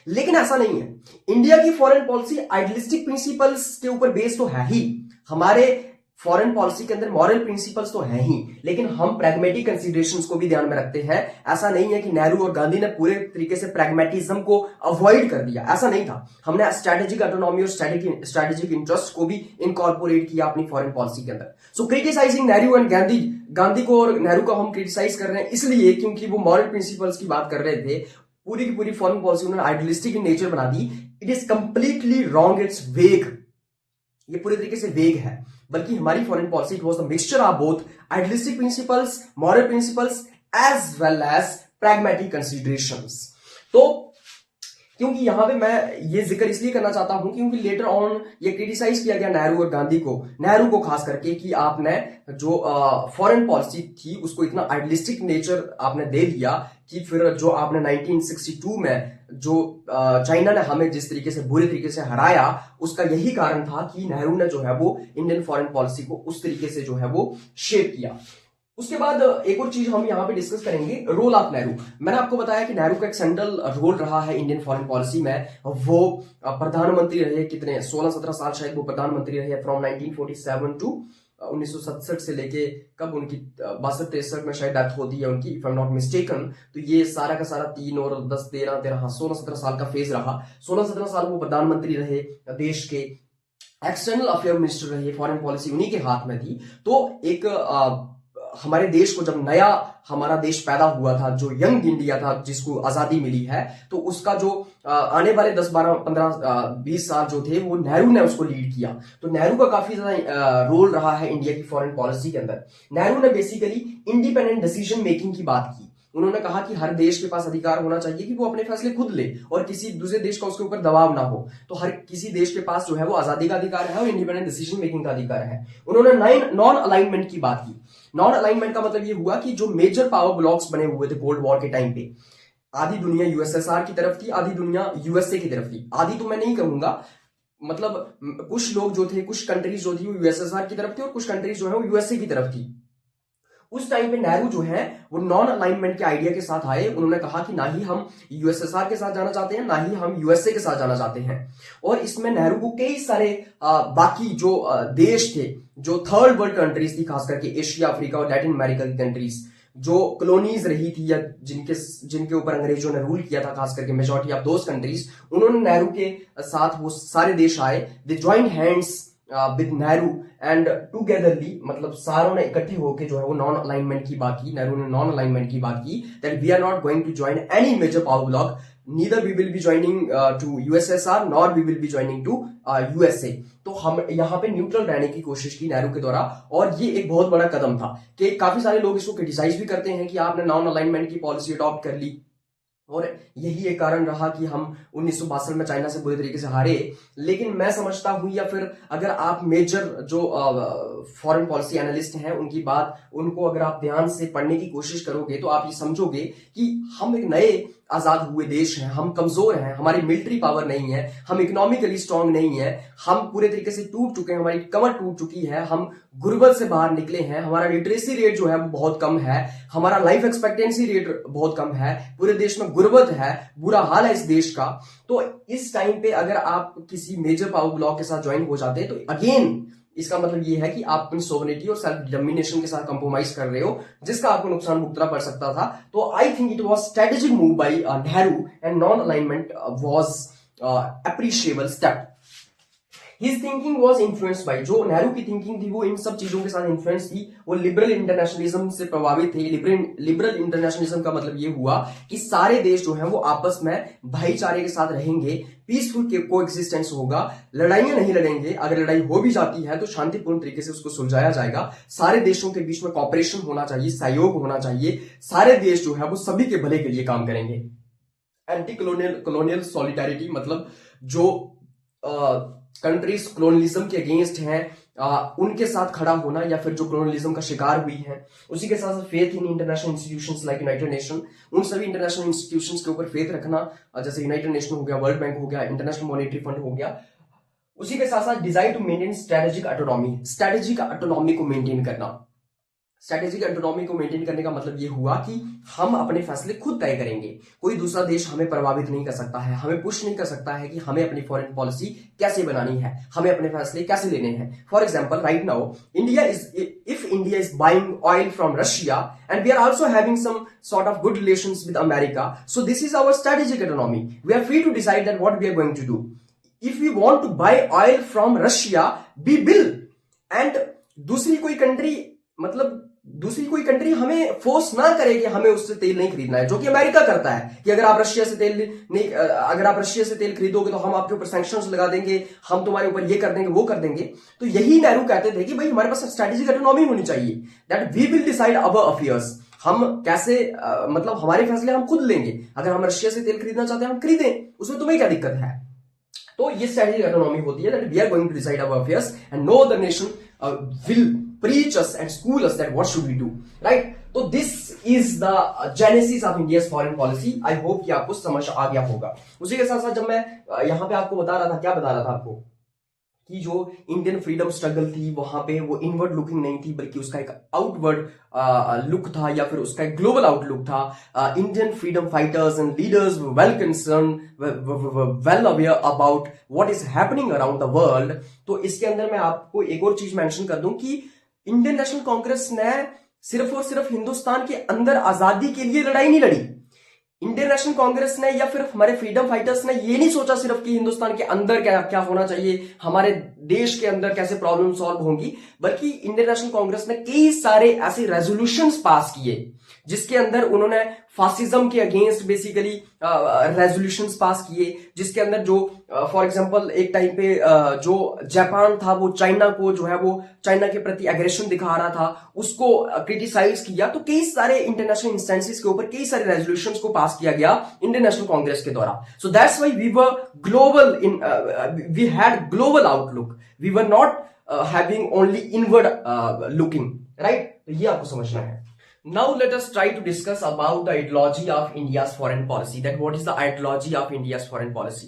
लेकिन ऐसा नहीं है। इंडिया की फॉरेन पॉलिसी आइडियलिस्टिक प्रिंसिपल्स के ऊपर बेस तो है ही, हमारे फॉरेन पॉलिसी के अंदर मॉरल प्रिंसिपल्स तो हैं ही, लेकिन हम प्रैग्मेटिक कंसीडरेशंस को भी ध्यान में रखते हैं। ऐसा नहीं है कि नेहरू और गांधी ने पूरे तरीके से प्रैग्मेटिज्म को अवॉइड कर दिया, ऐसा नहीं था। हमने स्ट्रेटेजिक ऑटोनॉमी और स्ट्रेटेजिक इंटरेस्ट को भी इनकॉर्पोरेट किया अपनी फॉरेन पॉलिसी के अंदर। सो क्रिटिसाइजिंग नेहरू एंड गांधी को और नेहरू को हम क्रिटिसाइज कर रहे हैं इसलिए क्योंकि वो मॉरल प्रिंसिपल्स की बात कर रहे थे। पूरी की पूरी फॉरेन पॉलिसी उन्होंने आइडियलिस्टिक इन नेचर बना दी। It is completely wrong, it's vague, ये पूरी तरीके से वेग है। बल्कि हमारी foreign policy it was the mixture of both idealistic principles, moral principles as well as pragmatic considerations. तो क्योंकि यहाँ पे मैं ये जिक्र इसलिए करना चाहता हूं क्योंकि लेटर ऑन ये क्रिटिसाइज किया गया नेहरू और गांधी को, नेहरू को खास करके, कि आपने जो फॉरेन पॉलिसी थी उसको इतना आइडियलिस्टिक नेचर आपने दे दिया कि फिर जो आपने 1962 में जो चाइना ने हमें जिस तरीके से बुरे तरीके से हराया, उसका यही कारण था कि नेहरू ने जो है वो इंडियन फॉरेन पॉलिसी को उस तरीके से जो है वो शेप किया। उसके बाद एक और चीज हम यहाँ पे डिस्कस करेंगे, रोल ऑफ नेहरू। मैंने आपको बताया कि नेहरू का एक सेंट्रल रोल रहा है इंडियन फॉरेन पॉलिसी में। वो प्रधानमंत्री रहे, कितने 16-17 साल शायद वो प्रधानमंत्री रहे, फ्रॉम 1947 टू 1967 से लेके कब उनकी 62-63 में शायद डेथ होती है उनकी, if I am not mistaken. तो ये सारा का सारा 3 और 10 13 16-17 साल का फेज रहा। 16-17 साल वो प्रधानमंत्री रहे, देश के एक्सटर्नल अफेयर मिनिस्टर रहे, फॉरेन पॉलिसी उन्हीं के हाथ में थी। तो एक हमारे देश को जब नया हमारा देश पैदा हुआ था, जो यंग इंडिया था जिसको आजादी मिली है, तो उसका जो आने वाले 10, 12, 15, 20 साल जो थे वो नेहरू ने उसको लीड किया। तो नेहरू का काफी ज्यादा रोल रहा है इंडिया की फॉरेन पॉलिसी के अंदर। नेहरू ने बेसिकली इंडिपेंडेंट डिसीजन मेकिंग की बात की। उन्होंने कहा कि हर देश के पास अधिकार होना चाहिए कि वो अपने फैसले खुद ले और किसी दूसरे देश का उसके ऊपर दबाव ना हो। तो हर किसी देश के पास जो है वो आजादी का अधिकार है और इंडिपेंडेंट डिसीजन मेकिंग का अधिकार है। उन्होंने नॉन अलाइनमेंट की बात की। नॉन अलाइनमेंट का मतलब ये हुआ कि जो मेजर पावर ब्लॉक्स बने हुए थे कोल्ड वॉर के टाइम पे, आधी दुनिया यूएसएसआर की तरफ थी, आधी दुनिया यूएसए की तरफ थी। आधी तो मैं नहीं कहूंगा, मतलब कुछ लोग जो थे, कुछ कंट्रीज जो थी वो यूएसएसआर की तरफ थी और कुछ कंट्रीज जो है वो यूएसए की तरफ थी। उस टाइम पे नेहरू जो है वो नॉन अलाइनमेंट के आइडिया के साथ आए। उन्होंने कहा कि ना ही हम यूएसएसआर के साथ जाना चाहते हैं, ना ही हम यूएसए के साथ जाना चाहते हैं। और इसमें नेहरू को कई सारे बाकी जो देश थे, जो थर्ड वर्ल्ड कंट्रीज थी, खास करके एशिया, अफ्रीका और लैटिन अमेरिका की कंट्रीज जो कॉलोनीज रही थी या जिनके ऊपर अंग्रेजों ने रूल किया था, खास करके मेजॉरिटी ऑफ दोस कंट्रीज, उन्होंने नेहरू के साथ वो सारे देश आए। They joint hands with Nehru and togetherly, मतलब सारों ने इकट्ठे होकर जो है वो नॉन अलाइनमेंट की बात की। नेहरू ने नॉन अलाइनमेंट की बात की, that we are not going to join any major power bloc, neither we will be joining to USSR nor we will be joining to USA. तो हम यहाँ पे न्यूट्रल रहने की कोशिश की नेहरू के द्वारा, और ये एक बहुत बड़ा कदम था कि काफी सारे लोग इसको क्रिटिसाइज भी करते हैं कि आपने नॉन अलाइनमेंट की पॉलिसी अडॉप्ट कर ली, और यही एक कारण रहा कि हम 1962 में चाइना से बुरी तरीके से हारे। लेकिन मैं समझता हूं, या फिर अगर आप मेजर जो फॉरेन पॉलिसी एनालिस्ट हैं उनकी बात, उनको अगर आप ध्यान से पढ़ने की कोशिश करोगे तो आप ये समझोगे कि हम एक नए आजाद हुए देश हैं, हम कमजोर हैं, हमारी मिलिट्री पावर नहीं है, हम इकोनॉमिकली स्ट्रांग नहीं है, हम पूरे तरीके से टूट चुके हैं, हमारी कमर टूट चुकी है, हम गुर्बत से बाहर निकले हैं, हमारा लिटरेसी रेट जो है वो बहुत कम है, हमारा लाइफ एक्सपेक्टेंसी रेट बहुत कम है, पूरे देश में गुर्बत है, बुरा हाल है इस देश का। तो इस टाइम पे अगर आप किसी मेजर पावर ब्लॉक के साथ ज्वाइन हो जाते हैं तो अगेन इसका मतलब ये है कि आप अपनी सोवरेनिटी और सेल्फ डिटर्मिनेशन के साथ कंप्रोमाइज कर रहे हो, जिसका आपको नुकसान भुगतना पड़ सकता था। तो I think it was strategic move by Nehru and non alignment was appreciable step. His thinking was influenced by, जो नेहरू की थिंकिंग थी वो इन सब चीजों के साथ इन्फ्लुएंस थी। वो लिबरल इंटरनेशनलिज्म से प्रभावित थे। लिबरल इंटरनेशनलिज्म का मतलब ये हुआ कि सारे देश जो हैं वो आपस में भाईचारे के साथ रहेंगे, पीसफुल को एक्सिस्टेंस होगा, लड़ाइयां नहीं लड़ेंगे, अगर लड़ाई हो भी जाती है तो शांतिपूर्ण तरीके से उसको सुलझाया जाएगा। सारे देशों के बीच में कॉपरेशन होना चाहिए, सहयोग होना चाहिए, सारे देश जो है वो सभी के भले के लिए काम करेंगे। एंटी कॉलोनियल सॉलिडारिटी, मतलब जो कंट्रीज कॉलोनियलिज्म के अगेंस्ट हैं उनके साथ खड़ा होना, या फिर जो कॉलोनियलिज्म का शिकार हुई है, उसी के साथ faith in international institutions like United nation, उन सभी इंटरनेशनल इंस्टीट्यूशंस के ऊपर फेथ रखना, जैसे यूनाइटेड नेशन हो गया, वर्ल्ड बैंक हो गया, इंटरनेशनल मॉनेटरी फंड हो गया। उसी के साथ साथ desire to maintain strategic autonomy को मेंटेन करना। स्ट्रेटेजिक ऑटोनॉमी को मेंटेन करने का मतलब ये हुआ कि हम अपने फैसले खुद तय करेंगे, कोई दूसरा देश हमें प्रभावित नहीं कर सकता है, हमें पुश नहीं कर सकता है कि हमें अपनी फॉरेन पॉलिसी कैसे बनानी है, हमें अपने फैसले कैसे लेने हैं। For example, right now if India is buying oil from Russia and we are also having some sort of good relations with America, so this is our strategic autonomy. We are free to decide that what we are going to do. If we want to buy oil from Russia, we will, and दूसरी कोई country हमें force ना करे कि हमें उससे तेल नहीं खरीदना है, जो कि अमेरिका करता है कि अगर आप रशिया से तेल खरीदोगे तो हम आपके ऊपर सैंक्शंस लगा देंगे, हम तुम्हारे ऊपर ये कर देंगे, वो कर देंगे। तो यही नेहरू कहते थे कि भाई हमारे पास स्ट्रेटेजिक ऑटोनॉमी होनी चाहिए, that we will decide our affairs. हम कैसे मतलब हमारे फैसले हम खुद लेंगे। अगर हम रशिया से तेल खरीदना चाहते हैं हम खरीदें, उसमें तुम्हें क्या दिक्कत है। तो ये स्ट्रेटेजिक ऑटोनॉमी होती है, that we are going to decide our affairs and no other nation will preach us and school us that what should we do, right? तो this is the genesis of India's foreign policy. I hope कि आपको समझ आ गया होगा। उसी के साथ साथ जब मैं यहाँ पे आपको बता रहा था, क्या बता रहा था आपको, कि जो इंडियन फ्रीडम स्ट्रगल थी वहां पे वो इनवर्ड लुकिंग नहीं थी, बल्कि उसका एक आउटवर्ड लुक था, या फिर उसका एक ग्लोबल आउटलुक था। Indian freedom fighters and leaders well concern, well aware about what is happening around the world. तो इसके अंदर मैं आपको एक और चीज मेंशन कर दूं कि इंडियन नेशनल कांग्रेस ने सिर्फ और सिर्फ हिंदुस्तान के अंदर आजादी के लिए लड़ाई नहीं लड़ी। इंडियन नेशनल कांग्रेस ने या फिर हमारे फ्रीडम फाइटर्स ने ये नहीं सोचा सिर्फ कि हिंदुस्तान के अंदर क्या क्या होना चाहिए, हमारे देश के अंदर कैसे प्रॉब्लम सॉल्व होंगी, बल्कि इंडियन नेशनल कांग्रेस ने कई सारे ऐसे रेजोल्यूशंस पास किए जिसके अंदर उन्होंने फासिज्म के अगेंस्ट बेसिकली रेजोल्यूशंस पास किए, जिसके अंदर जो फॉर एग्जांपल एक टाइम पे जो जापान था वो चाइना को जो है वो चाइना के प्रति एग्रेशन दिखा रहा था, उसको क्रिटिसाइज किया। तो कई सारे इंटरनेशनल इंस्टेंसेस के ऊपर कई सारे रेजोल्यूशंस को पास किया गया इंडियन नेशनल कांग्रेस के द्वारा। So that's why we were global in, we had global outlook, we were not having only inward looking, right. तो ये आपको समझना है। Now let us try to discuss about the ideology of India's foreign policy. That what is the ideology of India's foreign policy?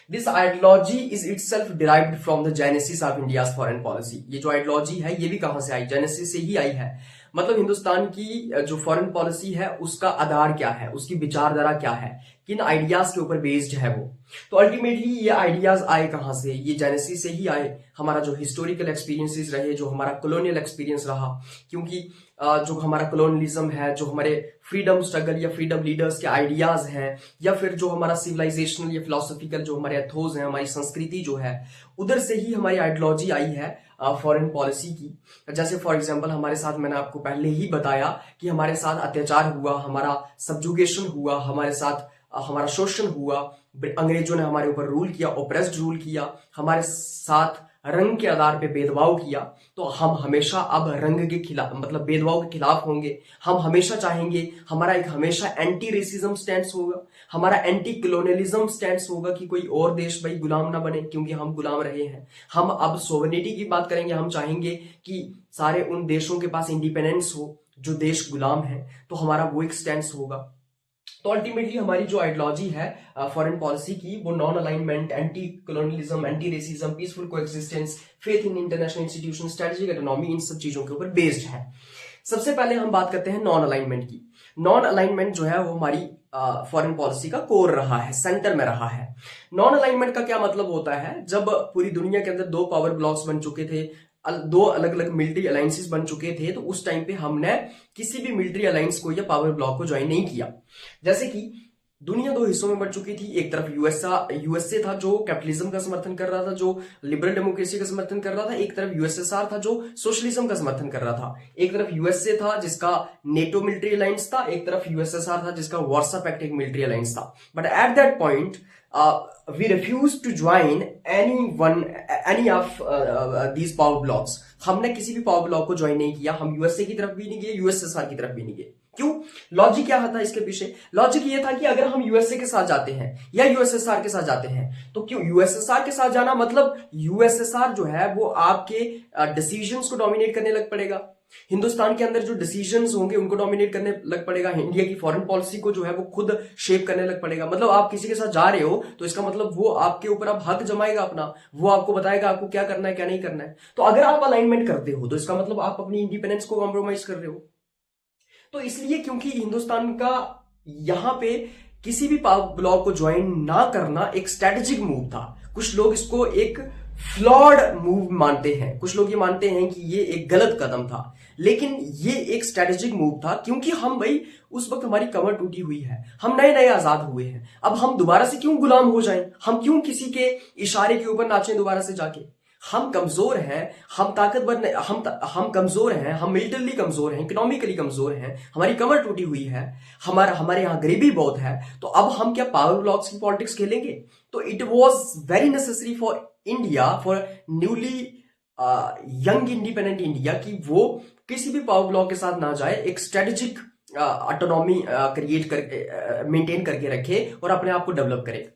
This ideology is itself derived from the genesis of India's foreign policy. ये जो ideology है ये भी कहां से आई, genesis से ही आई है। मतलब हिंदुस्तान की जो फॉरेन पॉलिसी है उसका आधार क्या है, उसकी विचारधारा क्या है, किन आइडियाज के ऊपर बेस्ड है वो। तो अल्टीमेटली ये आइडियाज आए कहां से, ये जेनेसिस से ही आए। हमारा जो हिस्टोरिकल एक्सपीरियंसेस रहे, जो हमारा कॉलोनियल एक्सपीरियंस रहा, क्योंकि जो हमारा कॉलोनियलिज्म है, जो हमारे फ्रीडम स्ट्रगल या फ्रीडम लीडर्स के आइडियाज हैं, या फिर जो हमारा सिविलाइजेशनल या फिलोसॉफिकल जो हमारे एथोज हैं, हमारी संस्कृति जो है, उधर से ही हमारी आइडियोलॉजी आई है फॉरेन पॉलिसी की। जैसे फॉर एग्जांपल हमारे साथ, मैंने आपको पहले ही बताया कि हमारे साथ अत्याचार हुआ, हमारा सब्जुगेशन हुआ, हमारे साथ हमारा शोषण हुआ, अंग्रेजों ने हमारे ऊपर रूल किया, ओप्रेस्ड रूल किया, हमारे साथ रंग के आधार पे भेदभाव किया। तो हम हमेशा अब रंग के खिलाफ, मतलब भेदभाव के खिलाफ होंगे। हम हमेशा चाहेंगे, हमारा एक हमेशा एंटी रेसिज्म स्टैंड होगा, हमारा एंटी कॉलोनियलिज्म स्टैंड होगा कि कोई और देश भाई गुलाम ना बने, क्योंकि हम गुलाम रहे हैं। हम अब सोवरेनिटी की बात करेंगे, हम चाहेंगे कि सारे उन देशों के पास इंडिपेंडेंस हो जो देश गुलाम है, तो हमारा वो एक स्टैंड होगा। तो अल्टीमेटली हमारी जो आइडियोलॉजी है फॉरेन पॉलिसी की, वो non alignment, anti colonialism, anti racism, peaceful coexistence, faith in international institution, strategic autonomy, इन सब चीजों के ऊपर बेस्ड है। सबसे पहले हम बात करते हैं नॉन अलाइनमेंट की। नॉन अलाइनमेंट जो है वो हमारी फॉरेन पॉलिसी का कोर रहा है, सेंटर में रहा है। नॉन अलाइनमेंट का क्या मतलब होता है, जब पूरी दुनिया के अंदर दो पावर ब्लॉक्स बन चुके थे, दो अलग अलग मिलिट्री अलायंसेस बन चुके थे, तो उस टाइम पे हमने किसी भी मिलिट्री अलायंस को या पावर ब्लॉक को ज्वाइन नहीं किया। जैसे कि दुनिया दो हिस्सों में बढ़ चुकी थी, एक तरफ यूएसए था जो कैपिटलिज्म का समर्थन कर रहा था, जो लिबरल डेमोक्रेसी का समर्थन कर रहा था, एक तरफ यूएसएसआर था जो सोशलिज्म का समर्थन कर रहा था। एक तरफ यूएसए था जिसका नेटो मिलिट्री अलायंस था, एक तरफ यूएसएसआर था जिसका वार्सा पैक्ट एक मिलिट्री अलायंस था। But at that point we refused to join any of these power blocks. हमने किसी भी पावर ब्लॉक को ज्वाइन नहीं किया, हम यूएसए की तरफ भी नहीं गए, यूएसएसआर की तरफ भी नहीं गए। क्यों? लॉजिक क्या था इसके पीछे? लॉजिक ये था कि अगर हम यूएसए के साथ जाते हैं या यूएसएसआर के साथ जाते हैं, तो क्यों यूएसएसआर के साथ जाना, मतलब यूएसएसआर जो है वो आपके डिसीजंस को डोमिनेट करने लग पड़ेगा। हिंदुस्तान के अंदर जो डिसीजंस होंगे उनको डोमिनेट करने लग पड़ेगा। इंडिया की फॉरेन पॉलिसी को जो है वो खुद शेप करने लग पड़ेगा। मतलब आप किसी के साथ जा रहे हो तो इसका मतलब वो आपके ऊपर अब हक जमाएगा अपना, वो आपको बताएगा आपको क्या करना है क्या नहीं करना है। तो अगर आप अलाइनमेंट करते हो तो इसका मतलब आप अपनी इंडिपेंडेंस को कॉम्प्रोमाइज कर रहे हो। तो इसलिए क्योंकि हिंदुस्तान का यहां पे किसी भी पावर ब्लॉक को ज्वाइन ना करना एक स्ट्रेटेजिक मूव था। कुछ लोग इसको एक फ्लॉड मूव मानते हैं, कुछ लोग ये मानते हैं कि ये एक गलत कदम था, लेकिन ये एक स्ट्रेटेजिक मूव था। क्योंकि हम भाई उस वक्त हमारी कमर टूटी हुई है, हम नए नए आजाद हुए हैं, अब हम दोबारा से क्यों गुलाम हो जाएं? हम क्यों किसी के इशारे के ऊपर नाचें दोबारा से जाके? हम कमजोर हैं, हम ताकतवर नहीं, हम कमजोर हैं, हम मिलिटरली कमजोर हैं, इकोनॉमिकली कमजोर हैं, हमारी कमर टूटी हुई है, हमारे यहाँ गरीबी बहुत है। तो अब हम क्या पावर ब्लॉक्स की पॉलिटिक्स खेलेंगे? तो it was very necessary for India, for newly young independent India, कि वो किसी भी पावर ब्लॉक के साथ ना जाए, एक स्ट्रेटेजिक ऑटोनॉमी क्रिएट करके मेंटेन करके रखे और अपने आप को डेवलप करे।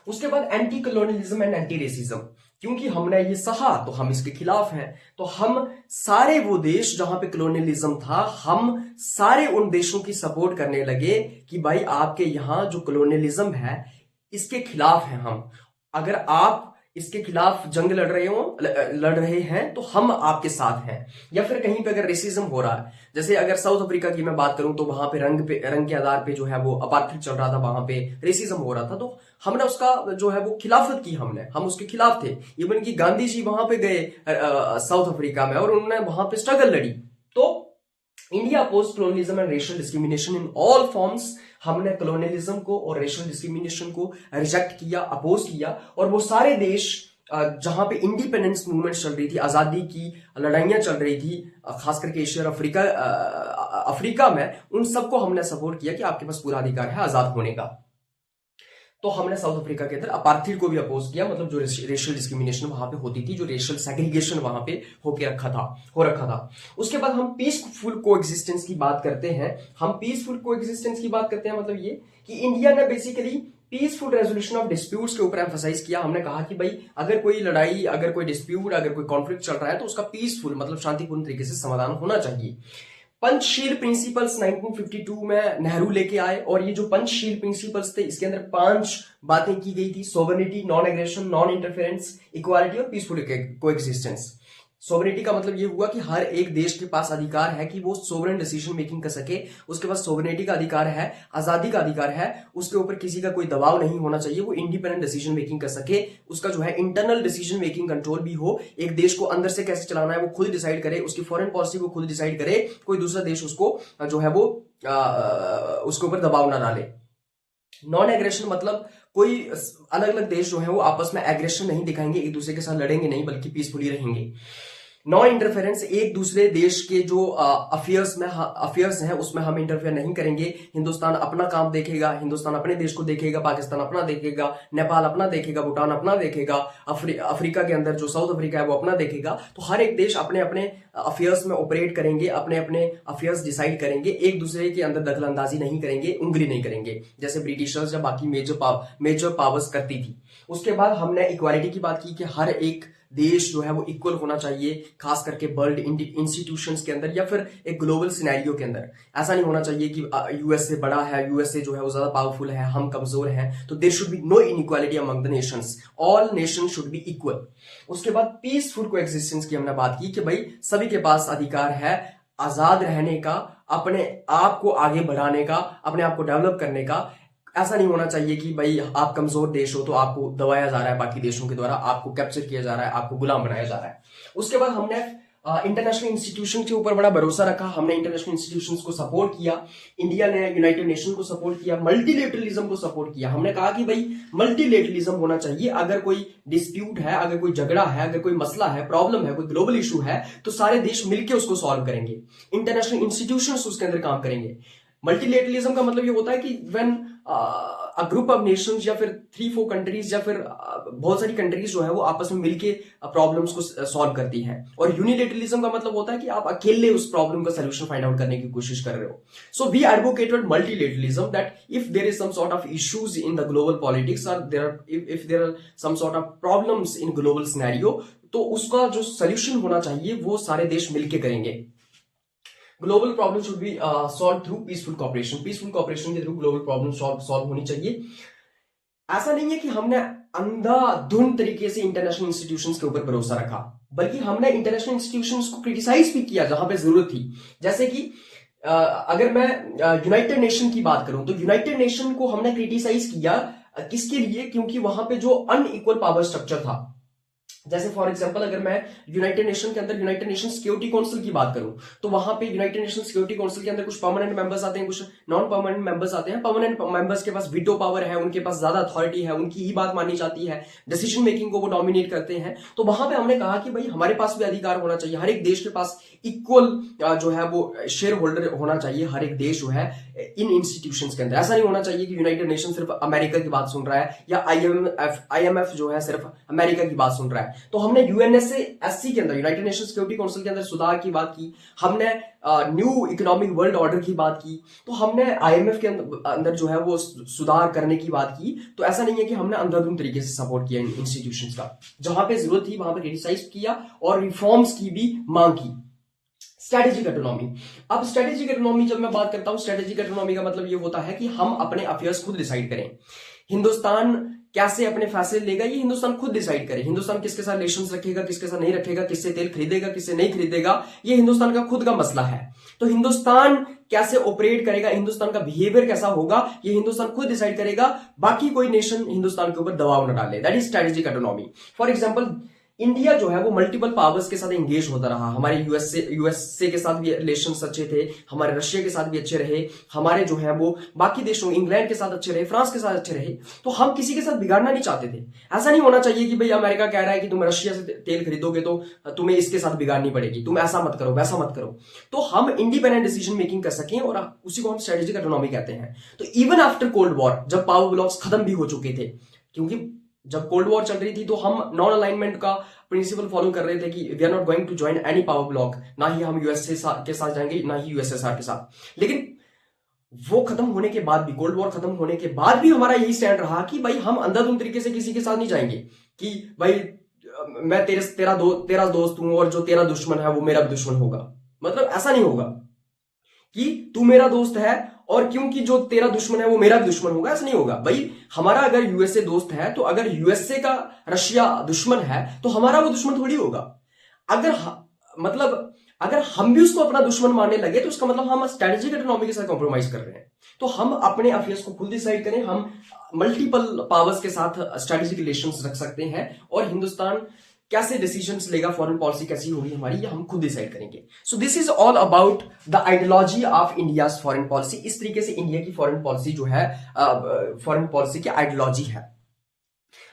उसके बाद anti colonialism and anti racism, क्योंकि हमने ये सहा तो हम इसके खिलाफ हैं। तो हम सारे वो देश जहां पे कॉलोनियलिज्म था, हम सारे उन देशों की सपोर्ट करने लगे कि भाई आपके यहां जो कॉलोनियलिज्म है इसके खिलाफ हैं हम। अगर आप इसके खिलाफ जंग लड़ रहे हैं तो हम आपके साथ हैं। या फिर कहीं पे अगर रेसिज्म हो रहा है, जैसे अगर साउथ अफ्रीका की मैं बात करूं तो वहां पे रंग के आधार पे जो है वो अपार्थाइड चल रहा था, वहां पे रेसिज्म हो रहा था, तो हमने उसका जो है वो खिलाफत की, हम उसके खिलाफ थे। इवन कि गांधी जी वहां पे गए साउथ अफ्रीका में और उन्होंने वहां पे स्ट्रगल लड़ी। तो India oppose colonialism and racial discrimination in all forms. हमने कॉलोनियलिज्म को और रेशियल डिस्क्रिमिनेशन को रिजेक्ट किया, अपोज किया। और वो सारे देश जहां पे इंडिपेंडेंस मूवमेंट चल रही थी, आजादी की लड़ाइयां चल रही थी, खास करके एशिया और अफ्रीका में, उन सबको हमने सपोर्ट किया कि आपके पास पूरा अधिकार है आजाद होने का। तो हमने साउथ अफ्रीका के अंदर अपार्थाइड को भी अपोज किया, मतलब जो रेशियल डिस्क्रिमिनेशन वहां पे होती थी, जो रेशियल सेग्रीगेशन वहां पे हो रखा था। उसके बाद हम पीसफुल कोएग्जिस्टेंस की बात करते हैं। मतलब ये कि इंडिया ने basically peaceful resolution of disputes के ऊपर एम्फसाइज किया। हमने कहा कि भाई अगर कोई लड़ाई, अगर कोई डिस्प्यूट, अगर कोई कॉन्फ्लिक्ट चल रहा है तो उसका पीसफुल मतलब शांतिपूर्ण तरीके से समाधान होना चाहिए। पंचशील प्रिंसिपल्स 1952 में नेहरू लेके आए, और ये जो पंचशील प्रिंसिपल्स थे इसके अंदर 5 बातें की गई थी: sovereignty, non aggression, non interference, equality और पीसफुल कोएग्जिस्टेंस। सोवरेनिटी का मतलब ये हुआ कि हर एक देश के पास अधिकार है कि वो सोवरेन डिसीजन मेकिंग कर सके, उसके पास सोवरेनिटी का अधिकार है, आजादी का अधिकार है, उसके ऊपर किसी का कोई दबाव नहीं होना चाहिए, वो इंडिपेंडेंट डिसीजन मेकिंग कर सके, उसका जो है इंटरनल डिसीजन मेकिंग कंट्रोल भी हो, एक देश को अंदर से कैसे चलाना है वो खुद डिसाइड करे, उसकी फॉरेन पॉलिसी को खुद डिसाइड करे, कोई दूसरा देश उसको जो है वो उसके ऊपर दबाव ना डाले। नॉन एग्रेशन मतलब कोई अलग अलग देश जो है वो आपस में एग्रेशन नहीं दिखाएंगे, एक दूसरे के साथ लड़ेंगे नहीं, बल्कि पीसफुली रहेंगे। नॉन इंटरफेरेंस, एक दूसरे देश के जो अफेयर्स हैं उसमें हम इंटरफेयर नहीं करेंगे। हिंदुस्तान अपना काम देखेगा, हिंदुस्तान अपने देश को देखेगा, पाकिस्तान अपना देखेगा, नेपाल अपना देखेगा, भूटान अपना देखेगा, अफ्रीका के अंदर जो साउथ अफ्रीका है वो अपना देखेगा। तो हर एक देश अपने अपने अफेयर्स में ऑपरेट करेंगे, अपने अपने अफेयर्स डिसाइड करेंगे, एक दूसरे के अंदर दखलंदाजी नहीं करेंगे, उंगली नहीं करेंगे, जैसे ब्रिटिशर्स या बाकी मेजर पावर्स करती थी। उसके बाद हमने इक्वालिटी की बात की कि हर एक देश जो है वो इक्वल होना चाहिए, खास करके वर्ल्ड इंस्टीट्यूशंस के अंदर या फिर एक ग्लोबल सिनेरियो के अंदर। ऐसा नहीं होना चाहिए कि यूएसए बड़ा है, यूएसए जो है वो ज्यादा पावरफुल है, हम कमजोर हैं। तो there should be no inequality among the nations, all nation should be equal. उसके बाद पीसफुल कोएग्जिस्टेंस की हमने बात की कि भाई सभी के पास अधिकार है आजाद रहने का, अपने आप को आगे बढ़ाने का, अपने आप को डेवलप करने का। ऐसा नहीं होना चाहिए कि भाई आप कमजोर देश हो तो आपको दबाया जा रहा है बाकी देशों के द्वारा, आपको कैप्चर किया जा रहा है, आपको गुलाम बनाया जा रहा है। उसके बाद हमने इंटरनेशनल इंस्टीट्यूशन के ऊपर बड़ा भरोसा रखा, हमने इंटरनेशनल इंस्टीट्यूशंस को सपोर्ट किया। इंडिया ने यूनाइटेड नेशन को सपोर्ट किया, मल्टीलेटरलिज्म को सपोर्ट किया। हमने कहा कि भाई मल्टीलेटरलिज्म होना चाहिए, अगर कोई डिस्प्यूट है, अगर कोई झगड़ा है, अगर कोई मसला है, प्रॉब्लम है, कोई ग्लोबल इशू है, तो सारे देश मिलकर उसको सॉल्व करेंगे, इंटरनेशनल इंस्टीट्यूशंस उसके अंदर काम करेंगे। मल्टीलेटरलिज्म का मतलब ये होता है कि when a group of Nations या फिर 3-4 कंट्रीज या फिर बहुत सारी कंट्रीज जो है वो आपस में मिलके प्रॉब्लम्स को सॉल्व करती हैं। और यूनिलेटरलिज्म का मतलब होता है कि आप अकेले उस प्रॉब्लम का सॉल्यूशन फाइंड आउट करने की कोशिश कर रहे हो। So we advocated multilateralism that if there is some sort of issues in the global politics और if there are some sort of problems in global scenario, तो उसका जो सोल्यूशन होना चाहिए वो सारे देश मिलके करेंगे। Global problem should be solve through peaceful cooperation, peaceful cooperation के थ्रू ग्लोबल प्रॉब्लम सॉल्व होनी चाहिए। ऐसा नहीं है कि हमने अंधाधुंध तरीके से इंटरनेशनल इंस्टीट्यूशंस के ऊपर भरोसा रखा, बल्कि हमने इंटरनेशनल इंस्टीट्यूशंस को क्रिटिसाइज भी किया जहां पे जरूरत थी। जैसे कि अगर मैं यूनाइटेड नेशन की बात करूं तो यूनाइटेड नेशन को हमने क्रिटिसाइज किया, किसके लिए? क्योंकि वहां पे जो अनइक्वल पावर स्ट्रक्चर था। जैसे फॉर एग्जांपल अगर मैं यूनाइटेड नेशन के अंदर यूनाइटेड नेशन सिक्योरिटी काउंसिल की बात करूं तो वहां पे यूनाइटेड नेशन सिक्योरिटी काउंसिल के अंदर कुछ परमानेंट मेंबर्स आते हैं, कुछ नॉन परमानेंट मेंबर्स आते हैं। परमानेंट मेंबर्स के पास वीटो पावर है, उनके पास ज्यादा अथॉरिटी है, उनकी ही बात मानी जाती है, डिसीजन मेकिंग को वो डोमिनेट करते हैं। तो वहां पे हमने कहा कि भाई हमारे पास भी अधिकार होना चाहिए, हर एक देश के पास इक्वल जो है वो शेयर होल्डर होना चाहिए। हर एक देश जो है इन इंस्टीट्यूशंस के अंदर। ऐसा नहीं होना चाहिए कि यूनाइटेड नेशन सिर्फ अमेरिका की बात सुन रहा है या आईएमएफ जो है सिर्फ अमेरिका की बात सुन रहा है। तो हमने यूएनएससी के अंदर, यूनाइटेड नेशन सिक्योरिटी काउंसिल के अंदर सुधार की बात की, हमने न्यू इकोनॉमिक वर्ल्ड ऑर्डर की बात की, तो हमने आईएमएफ के अंदर जो है वो सुधार करने की बात की। तो ऐसा नहीं है कि हमने अंधाधुंध तरीके से सपोर्ट किया इंस्टीट्यूशंस का, जहां पे जरूरत थी वहां पे क्रिटिसाइज किया और रिफॉर्म्स की भी मांग की। Strategic autonomy. अब स्ट्रेटेजिक ऑटोनॉमी जब मैं बात करता हूं, स्ट्रेटेजिक ऑटोनॉमी का मतलब ये होता है कि हम अपने अफेयर्स खुद डिसाइड करें। हिंदुस्तान कैसे अपने फैसले लेगा ये हिंदुस्तान खुद डिसाइड करे। हिंदुस्तान किसके साथ रिलेशंस रखेगा, किसके साथ नहीं रखेगा, किससे तेल खरीदेगा, किससे नहीं खरीदेगा, ये हिंदुस्तान का खुद का मसला है। तो हिंदुस्तान कैसे ऑपरेट करेगा, हिंदुस्तान का बिहेवियर कैसा होगा, ये हिंदुस्तान खुद डिसाइड करेगा। बाकी कोई नेशन हिंदुस्तान के ऊपर दबाव न डाले। That is strategic autonomy. For example, India जो है वो मल्टीपल पावर्स के साथ एंगेज होता रहा। हमारे यूएसए के साथ भी रिलेशंस अच्छे थे, हमारे रशिया के साथ भी अच्छे रहे, हमारे जो है वो बाकी देशों, इंग्लैंड के साथ अच्छे रहे, फ्रांस के साथ अच्छे रहे। तो हम किसी के साथ बिगाड़ना नहीं चाहते थे। ऐसा नहीं होना चाहिए कि भाई अमेरिका कह रहा है कि तुम रशिया से तेल खरीदोगे तो तुम्हें इसके साथ बिगाड़नी पड़ेगी, तुम ऐसा मत करो, वैसा मत करो। तो हम इंडिपेंडेंट डिसीजन मेकिंग कर सकें, और उसी को हम स्ट्रेटेजिक ऑटोनॉमी कहते हैं। तो इवन आफ्टर कोल्ड वॉर, जब पावर ब्लॉक्स खत्म भी हो चुके थे, क्योंकि जब कोल्ड वॉर चल रही थी तो हम नॉन अलाइनमेंट का प्रिंसिपल फॉलो कर रहे थे कि we are not going to join any power bloc, ना ही हम यूएसए के साथ जाएंगे, ना ही यूएसएसआर के साथ। लेकिन वो खत्म होने के बाद भी, कोल्ड वॉर खत्म होने के बाद भी हमारा यही स्टैंड रहा कि भाई हम अंधाधुंध तरीके से किसी के साथ नहीं जाएंगे कि भाई मैं तेरा दोस्त हूं और जो तेरा दुश्मन है वो मेरा दुश्मन होगा। मतलब ऐसा नहीं होगा कि तू मेरा दोस्त है और क्योंकि जो तेरा दुश्मन है वो मेरा भी दुश्मन होगा, ऐसा नहीं होगा। भाई हमारा अगर यूएसए दोस्त है तो अगर यूएसए का रशिया दुश्मन है तो हमारा वो दुश्मन थोड़ी होगा। अगर हम भी उसको अपना दुश्मन मानने लगे तो उसका मतलब हम स्ट्रेटेजिक ऑटोनॉमी के साथ कॉम्प्रोमाइज कर रहे हैं। तो हम अपने अफेयर्स को खुद डिसाइड करें, हम मल्टीपल पावर्स के साथ स्ट्रेटेजिक रिलेशंस रख सकते हैं, और हिंदुस्तान कैसे डिसीजंस लेगा, फॉरेन पॉलिसी कैसी होगी हमारी, ये हम खुद डिसाइड करेंगे। So this is all about the ideology of India's foreign policy. इस तरीके से इंडिया की फॉरेन पॉलिसी जो है, फॉरेन पॉलिसी की आइडियोलॉजी है।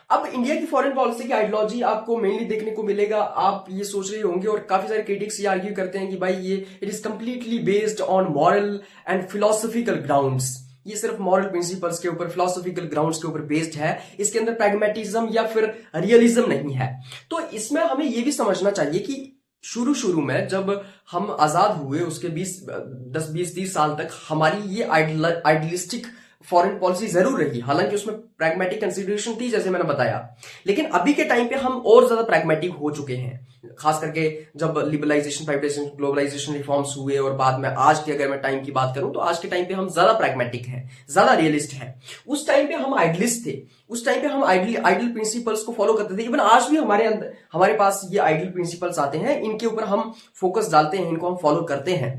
अब इंडिया की फॉरेन पॉलिसी की आइडियोलॉजी आपको मेनली देखने को मिलेगा, आप ये सोच रहे होंगे और काफी सारे क्रिटिक्स ये आर्ग्यू करते हैं कि भाई ये it is completely based on moral and philosophical grounds. ये सिर्फ मॉरल प्रिंसिपल्स के ऊपर, फिलोसॉफिकल ग्राउंड्स के ऊपर बेस्ड है, इसके अंदर प्रैग्मेटिज्म या फिर रियलिज्म नहीं है। तो इसमें हमें ये भी समझना चाहिए कि शुरू में जब हम आजाद हुए उसके 10-20-30 साल तक हमारी ये आइडियलिस्टिक फॉरेन पॉलिसी जरूर रही, हालांकि उसमें प्रैग्मेटिक कंसीडरेशन थी जैसे मैंने बताया। लेकिन अभी के टाइम पे हम और ज्यादा प्रैग्मेटिक हो चुके हैं, खास करके जब लिबरलाइजेशन, प्राइवेटाइजेशन, ग्लोबलाइजेशन रिफॉर्म्स हुए, और बाद में आज की अगर मैं टाइम की बात करूं तो आज के टाइम पे हम ज्यादा प्रैग्मेटिक हैं, ज्यादा रियलिस्ट हैं। उस टाइम पे हम आइडियलिस्ट थे, उस टाइम पे हम आइडियल प्रिंसिपल्स को फॉलो करते थे। इवन आज भी हमारे पास ये आइडियल प्रिंसिपल्स आते हैं, इनके ऊपर हम फोकस डालते हैं, इनको हम फॉलो करते हैं।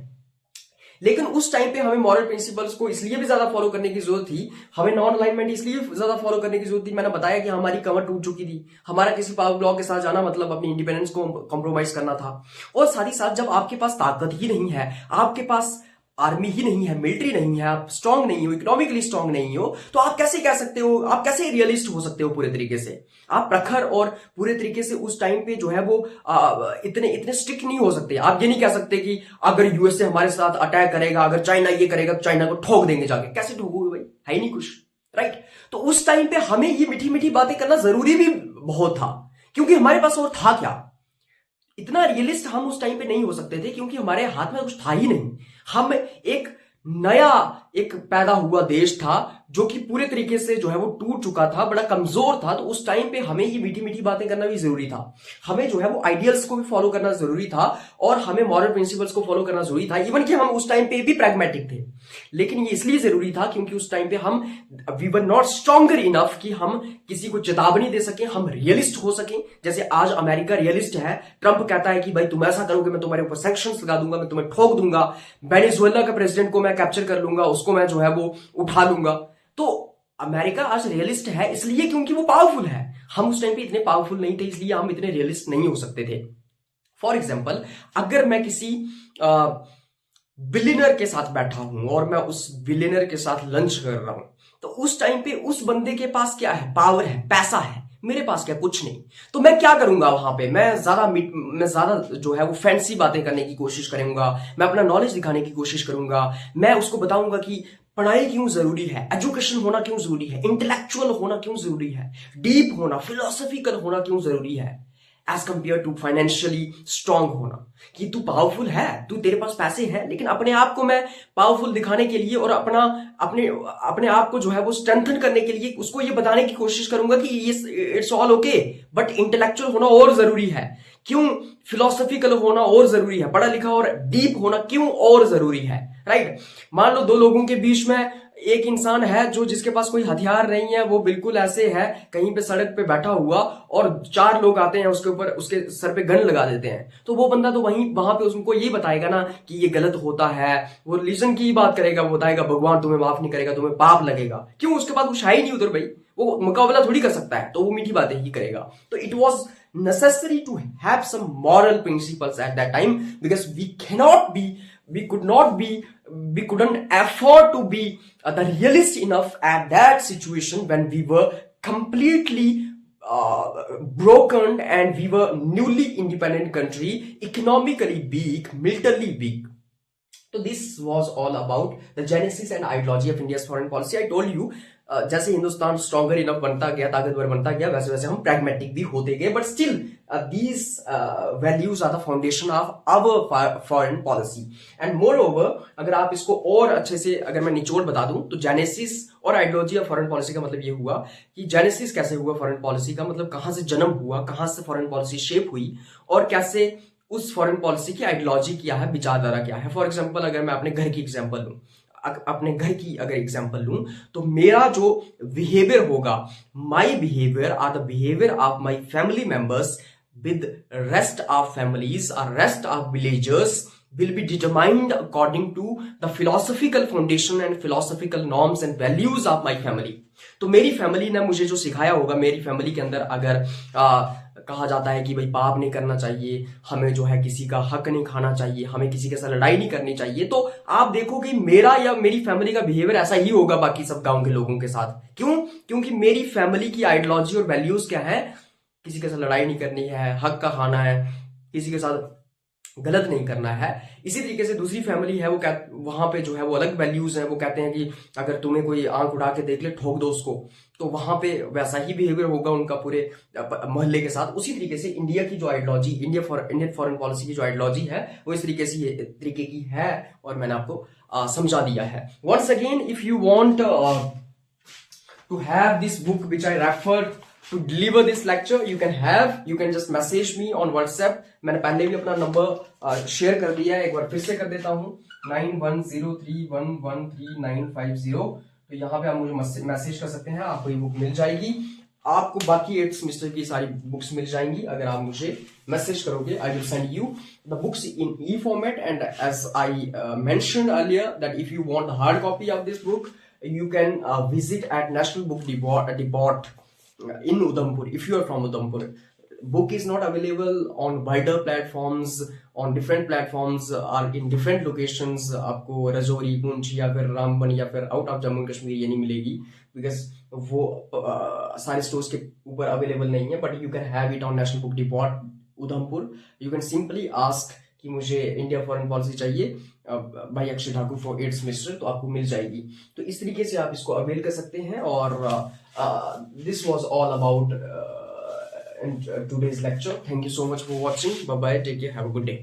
लेकिन उस टाइम पे हमें मॉरल प्रिंसिपल्स को इसलिए भी ज्यादा फॉलो करने की जरूरत थी, हमें नॉन अलाइनमेंट इसलिए ज्यादा फॉलो करने की जरूरत थी, मैंने बताया कि हमारी कमर टूट चुकी थी, हमारा किसी पावर ब्लॉक के साथ जाना मतलब अपनी इंडिपेंडेंस को कॉम्प्रोमाइज करना था। और साथ ही साथ जब आपके पास ताकत ही नहीं है, आपके पास आर्मी ही नहीं है, मिलिट्री नहीं है, आप स्ट्रांग नहीं हो, इकोनॉमिकली स्ट्रांग नहीं हो, तो आप कैसे कह सकते हो, आप कैसे रियलिस्ट हो सकते हो पूरे तरीके से? आप प्रखर और पूरे तरीके से उस टाइम पे जो है वो इतने स्ट्रिक्ट नहीं हो सकते। आप ये नहीं कह सकते कि अगर यूएसए हमारे साथ अटैक करेगा, अगर चाइना ये करेगा तो चाइना को ठोक देंगे जाके। कैसे ठोकोगे भाई, है ही नहीं कुछ, राइट? तो उस टाइम पे हमें ये मीठी मीठी बातें करना जरूरी भी बहुत था, क्योंकि हमारे पास और था क्या? इतना रियलिस्ट हम उस टाइम पे नहीं हो सकते थे, क्योंकि हमारे हाथ में कुछ था ही नहीं। हम एक नया पैदा हुआ देश था जो कि पूरे तरीके से जो है वो टूट चुका था, बड़ा कमजोर था। तो उस टाइम पे हमें ये मीठी मीठी बातें करना भी जरूरी था, हमें जो है वो आइडियल्स को भी फॉलो करना जरूरी था, और हमें मॉरल प्रिंसिपल्स को फॉलो करना जरूरी था। इवन कि हम उस टाइम पे भी प्रैग्मेटिक थे, लेकिन ये इसलिए जरूरी था क्योंकि उस टाइम पे हम we were not stronger enough कि हम किसी को चेतावनी दे सकें, हम रियलिस्ट हो सकें। जैसे आज अमेरिका रियलिस्ट है, ट्रंप कहता है कि भाई तुम ऐसा करोगे मैं तुम्हारे ऊपर सैंक्शंस लगा दूंगा, मैं तुम्हें ठोक दूंगा, वेनेजुएला के प्रेसिडेंट को मैं कैप्चर कर लूंगा, उसको मैं जो है वो उठा लूंगा। तो अमेरिका आज रियलिस्ट है इसलिए क्योंकि वो पावरफुल है। हम उस टाइम पे इतने पावरफुल नहीं थे, इसलिए हम इतने रियलिस्ट नहीं हो सकते थे। फॉर एग्जाम्पल, अगर मैं किसी बिलियनर के साथ बैठा हूं और मैं उस बिलियनर के साथ लंच कर रहा हूं, तो उस टाइम पे उस बंदे के पास क्या है? पावर है, पैसा है। मेरे पास क्या, कुछ नहीं। तो मैं क्या करूंगा वहां पे, मैं ज्यादा जो है वो फैंसी बातें करने की कोशिश करूंगा, मैं अपना नॉलेज दिखाने की कोशिश करूंगा, मैं उसको बताऊंगा कि पढ़ाई क्यों जरूरी है, एजुकेशन होना क्यों जरूरी है, इंटेलेक्चुअल होना क्यों जरूरी है, डीप होना, फिलोसफिकल होना क्यों जरूरी है, as compare to financially strong होना। कि तू पावरफुल है, तू तेरे पास पैसे हैं, लेकिन अपने आप को मैं पावरफुल दिखाने के लिए और अपने अपने आप को जो है वो स्ट्रेंथन करने के लिए उसको ये बताने की कोशिश करूंगा कि ये it's all okay, but intellectual होना और जरूरी है। क्यों फिलोसफिकल होना और जरूरी है, पढ़ा लिखा और डीप होना क्यों और जरूरी है, राइट। मान लो दो लोगों के बीच में एक इंसान है जो जिसके पास कोई हथियार नहीं है, वो बिल्कुल ऐसे है कहीं पे सड़क पे बैठा हुआ, और चार लोग आते हैं उसके ऊपर, उसके सर पे गन लगा देते हैं, तो वो बंदा तो वहां पे उनको ये बताएगा ना कि ये गलत होता है, वो रिलीजन की बात करेगा, वो बताएगा भगवान तुम्हें माफ नहीं करेगा, तुम्हें पाप लगेगा। क्यों, उसके पास कुछ है ही नहीं उधर भाई, वो मुकाबला थोड़ी कर सकता है, तो वो मीठी बातें ही करेगा। तो it was necessary to have some moral principles at that time, because we couldn't afford to be the realist enough at that situation when we were completely broken and we were newly independent country, economically weak, militarily weak. So this was all about the genesis and ideology of India's foreign policy. I told you, जैसे Hindustan stronger enough बनता गया, ताकतवर बनता गया, वैसे वैसे हम pragmatic भी होते गए, but still these values are the foundation of our foreign policy. And moreover, अगर आप इसको और अच्छे से अगर मैं निचोड़ बता दूं, तो जेनेसिस और आइडियोलॉजी ऑफ फॉरेन पॉलिसी का मतलब ये हुआ कि जेनेसिस कैसे हुआ फॉरेन पॉलिसी का, मतलब कहां से जन्म हुआ, कहां से फॉरेन पॉलिसी शेप हुई, और कैसे उस फॉरेन पॉलिसी की आइडियोलॉजी क्या है, विचारधारा क्या है। फॉर एग्जाम्पल, अगर मैं अपने घर की एग्जाम्पल लूं, अपने घर की अगर एग्जांपल लूं, तो मेरा जो बिहेवियर होगा, my behaviour are the behaviour of my family members with rest of families or rest of villagers will be determined according to the philosophical foundation and philosophical norms and values of my family. तो मेरी family ने मुझे जो सिखाया होगा, मेरी family के अंदर अगर कहा जाता है कि भाई पाप नहीं करना चाहिए, हमें जो है किसी का हक नहीं खाना चाहिए, हमें किसी के साथ लड़ाई नहीं करनी चाहिए, तो आप देखो कि मेरा या मेरी फैमिली का बिहेवियर ऐसा ही होगा बाकी सब गांव के लोगों के साथ। क्यों? क्योंकि मेरी फैमिली की आइडियोलॉजी और वैल्यूज क्या है, किसी के साथ लड़ाई नहीं करनी है, हक का खाना है, किसी के साथ गलत नहीं करना है। इसी तरीके से दूसरी फैमिली है, वो वहां पे जो है वो अलग वैल्यूज हैं, वो कहते हैं कि अगर तुम्हें कोई आंख उठा के देख ले, ठोक दो उसको। तो वहां पे वैसा ही बिहेवियर होगा उनका पूरे मोहल्ले के साथ। उसी तरीके से इंडिया की जो आइडियोलॉजी, इंडियन फॉरेन पॉलिसी की जो आइडियोलॉजी है, वो इस तरीके की है, और मैंने आपको समझा दिया है। Once again, if you want to have this book which I refer to deliver this lecture, you can just message me on WhatsApp. मैंने पहले भी अपना नंबर शेयर कर दिया है, एक बार फिर से कर देता हूँ, 9103113950। तो यहाँ पे आप मुझे मैसेज कर सकते हैं, आपको ये बुक मिल जाएगी। आपको बाकी 8th सेमेस्टर की सारी बुक्स मिल जाएंगी अगर आप मुझे मैसेज करोगे। I will send you the books in e format, and as I mentioned earlier that if you want the hard copy of this book, you can visit at National Book Depot in Udhampur. If you are from Udhampur, book is not available on wider platforms, on different platforms or in different locations. आपको रजौरी, पुंछ या फिर रामबन या फिर out of Jammu Kashmir ये नहीं मिलेगी, because वो सारे स्टोर्स के ऊपर अवेलेबल नहीं है। But you can have it on national book depot Udhampur. You can simply ask कि मुझे इंडिया फॉरेन पॉलिसी चाहिए भाई Akshay Thakur for 8th semester, तो आपको मिल जाएगी। तो इस तरीके से आप इसको अवेल कर सकते हैं। और this was all about today's lecture. Thank you so much for watching. Bye bye, take care, have a good day.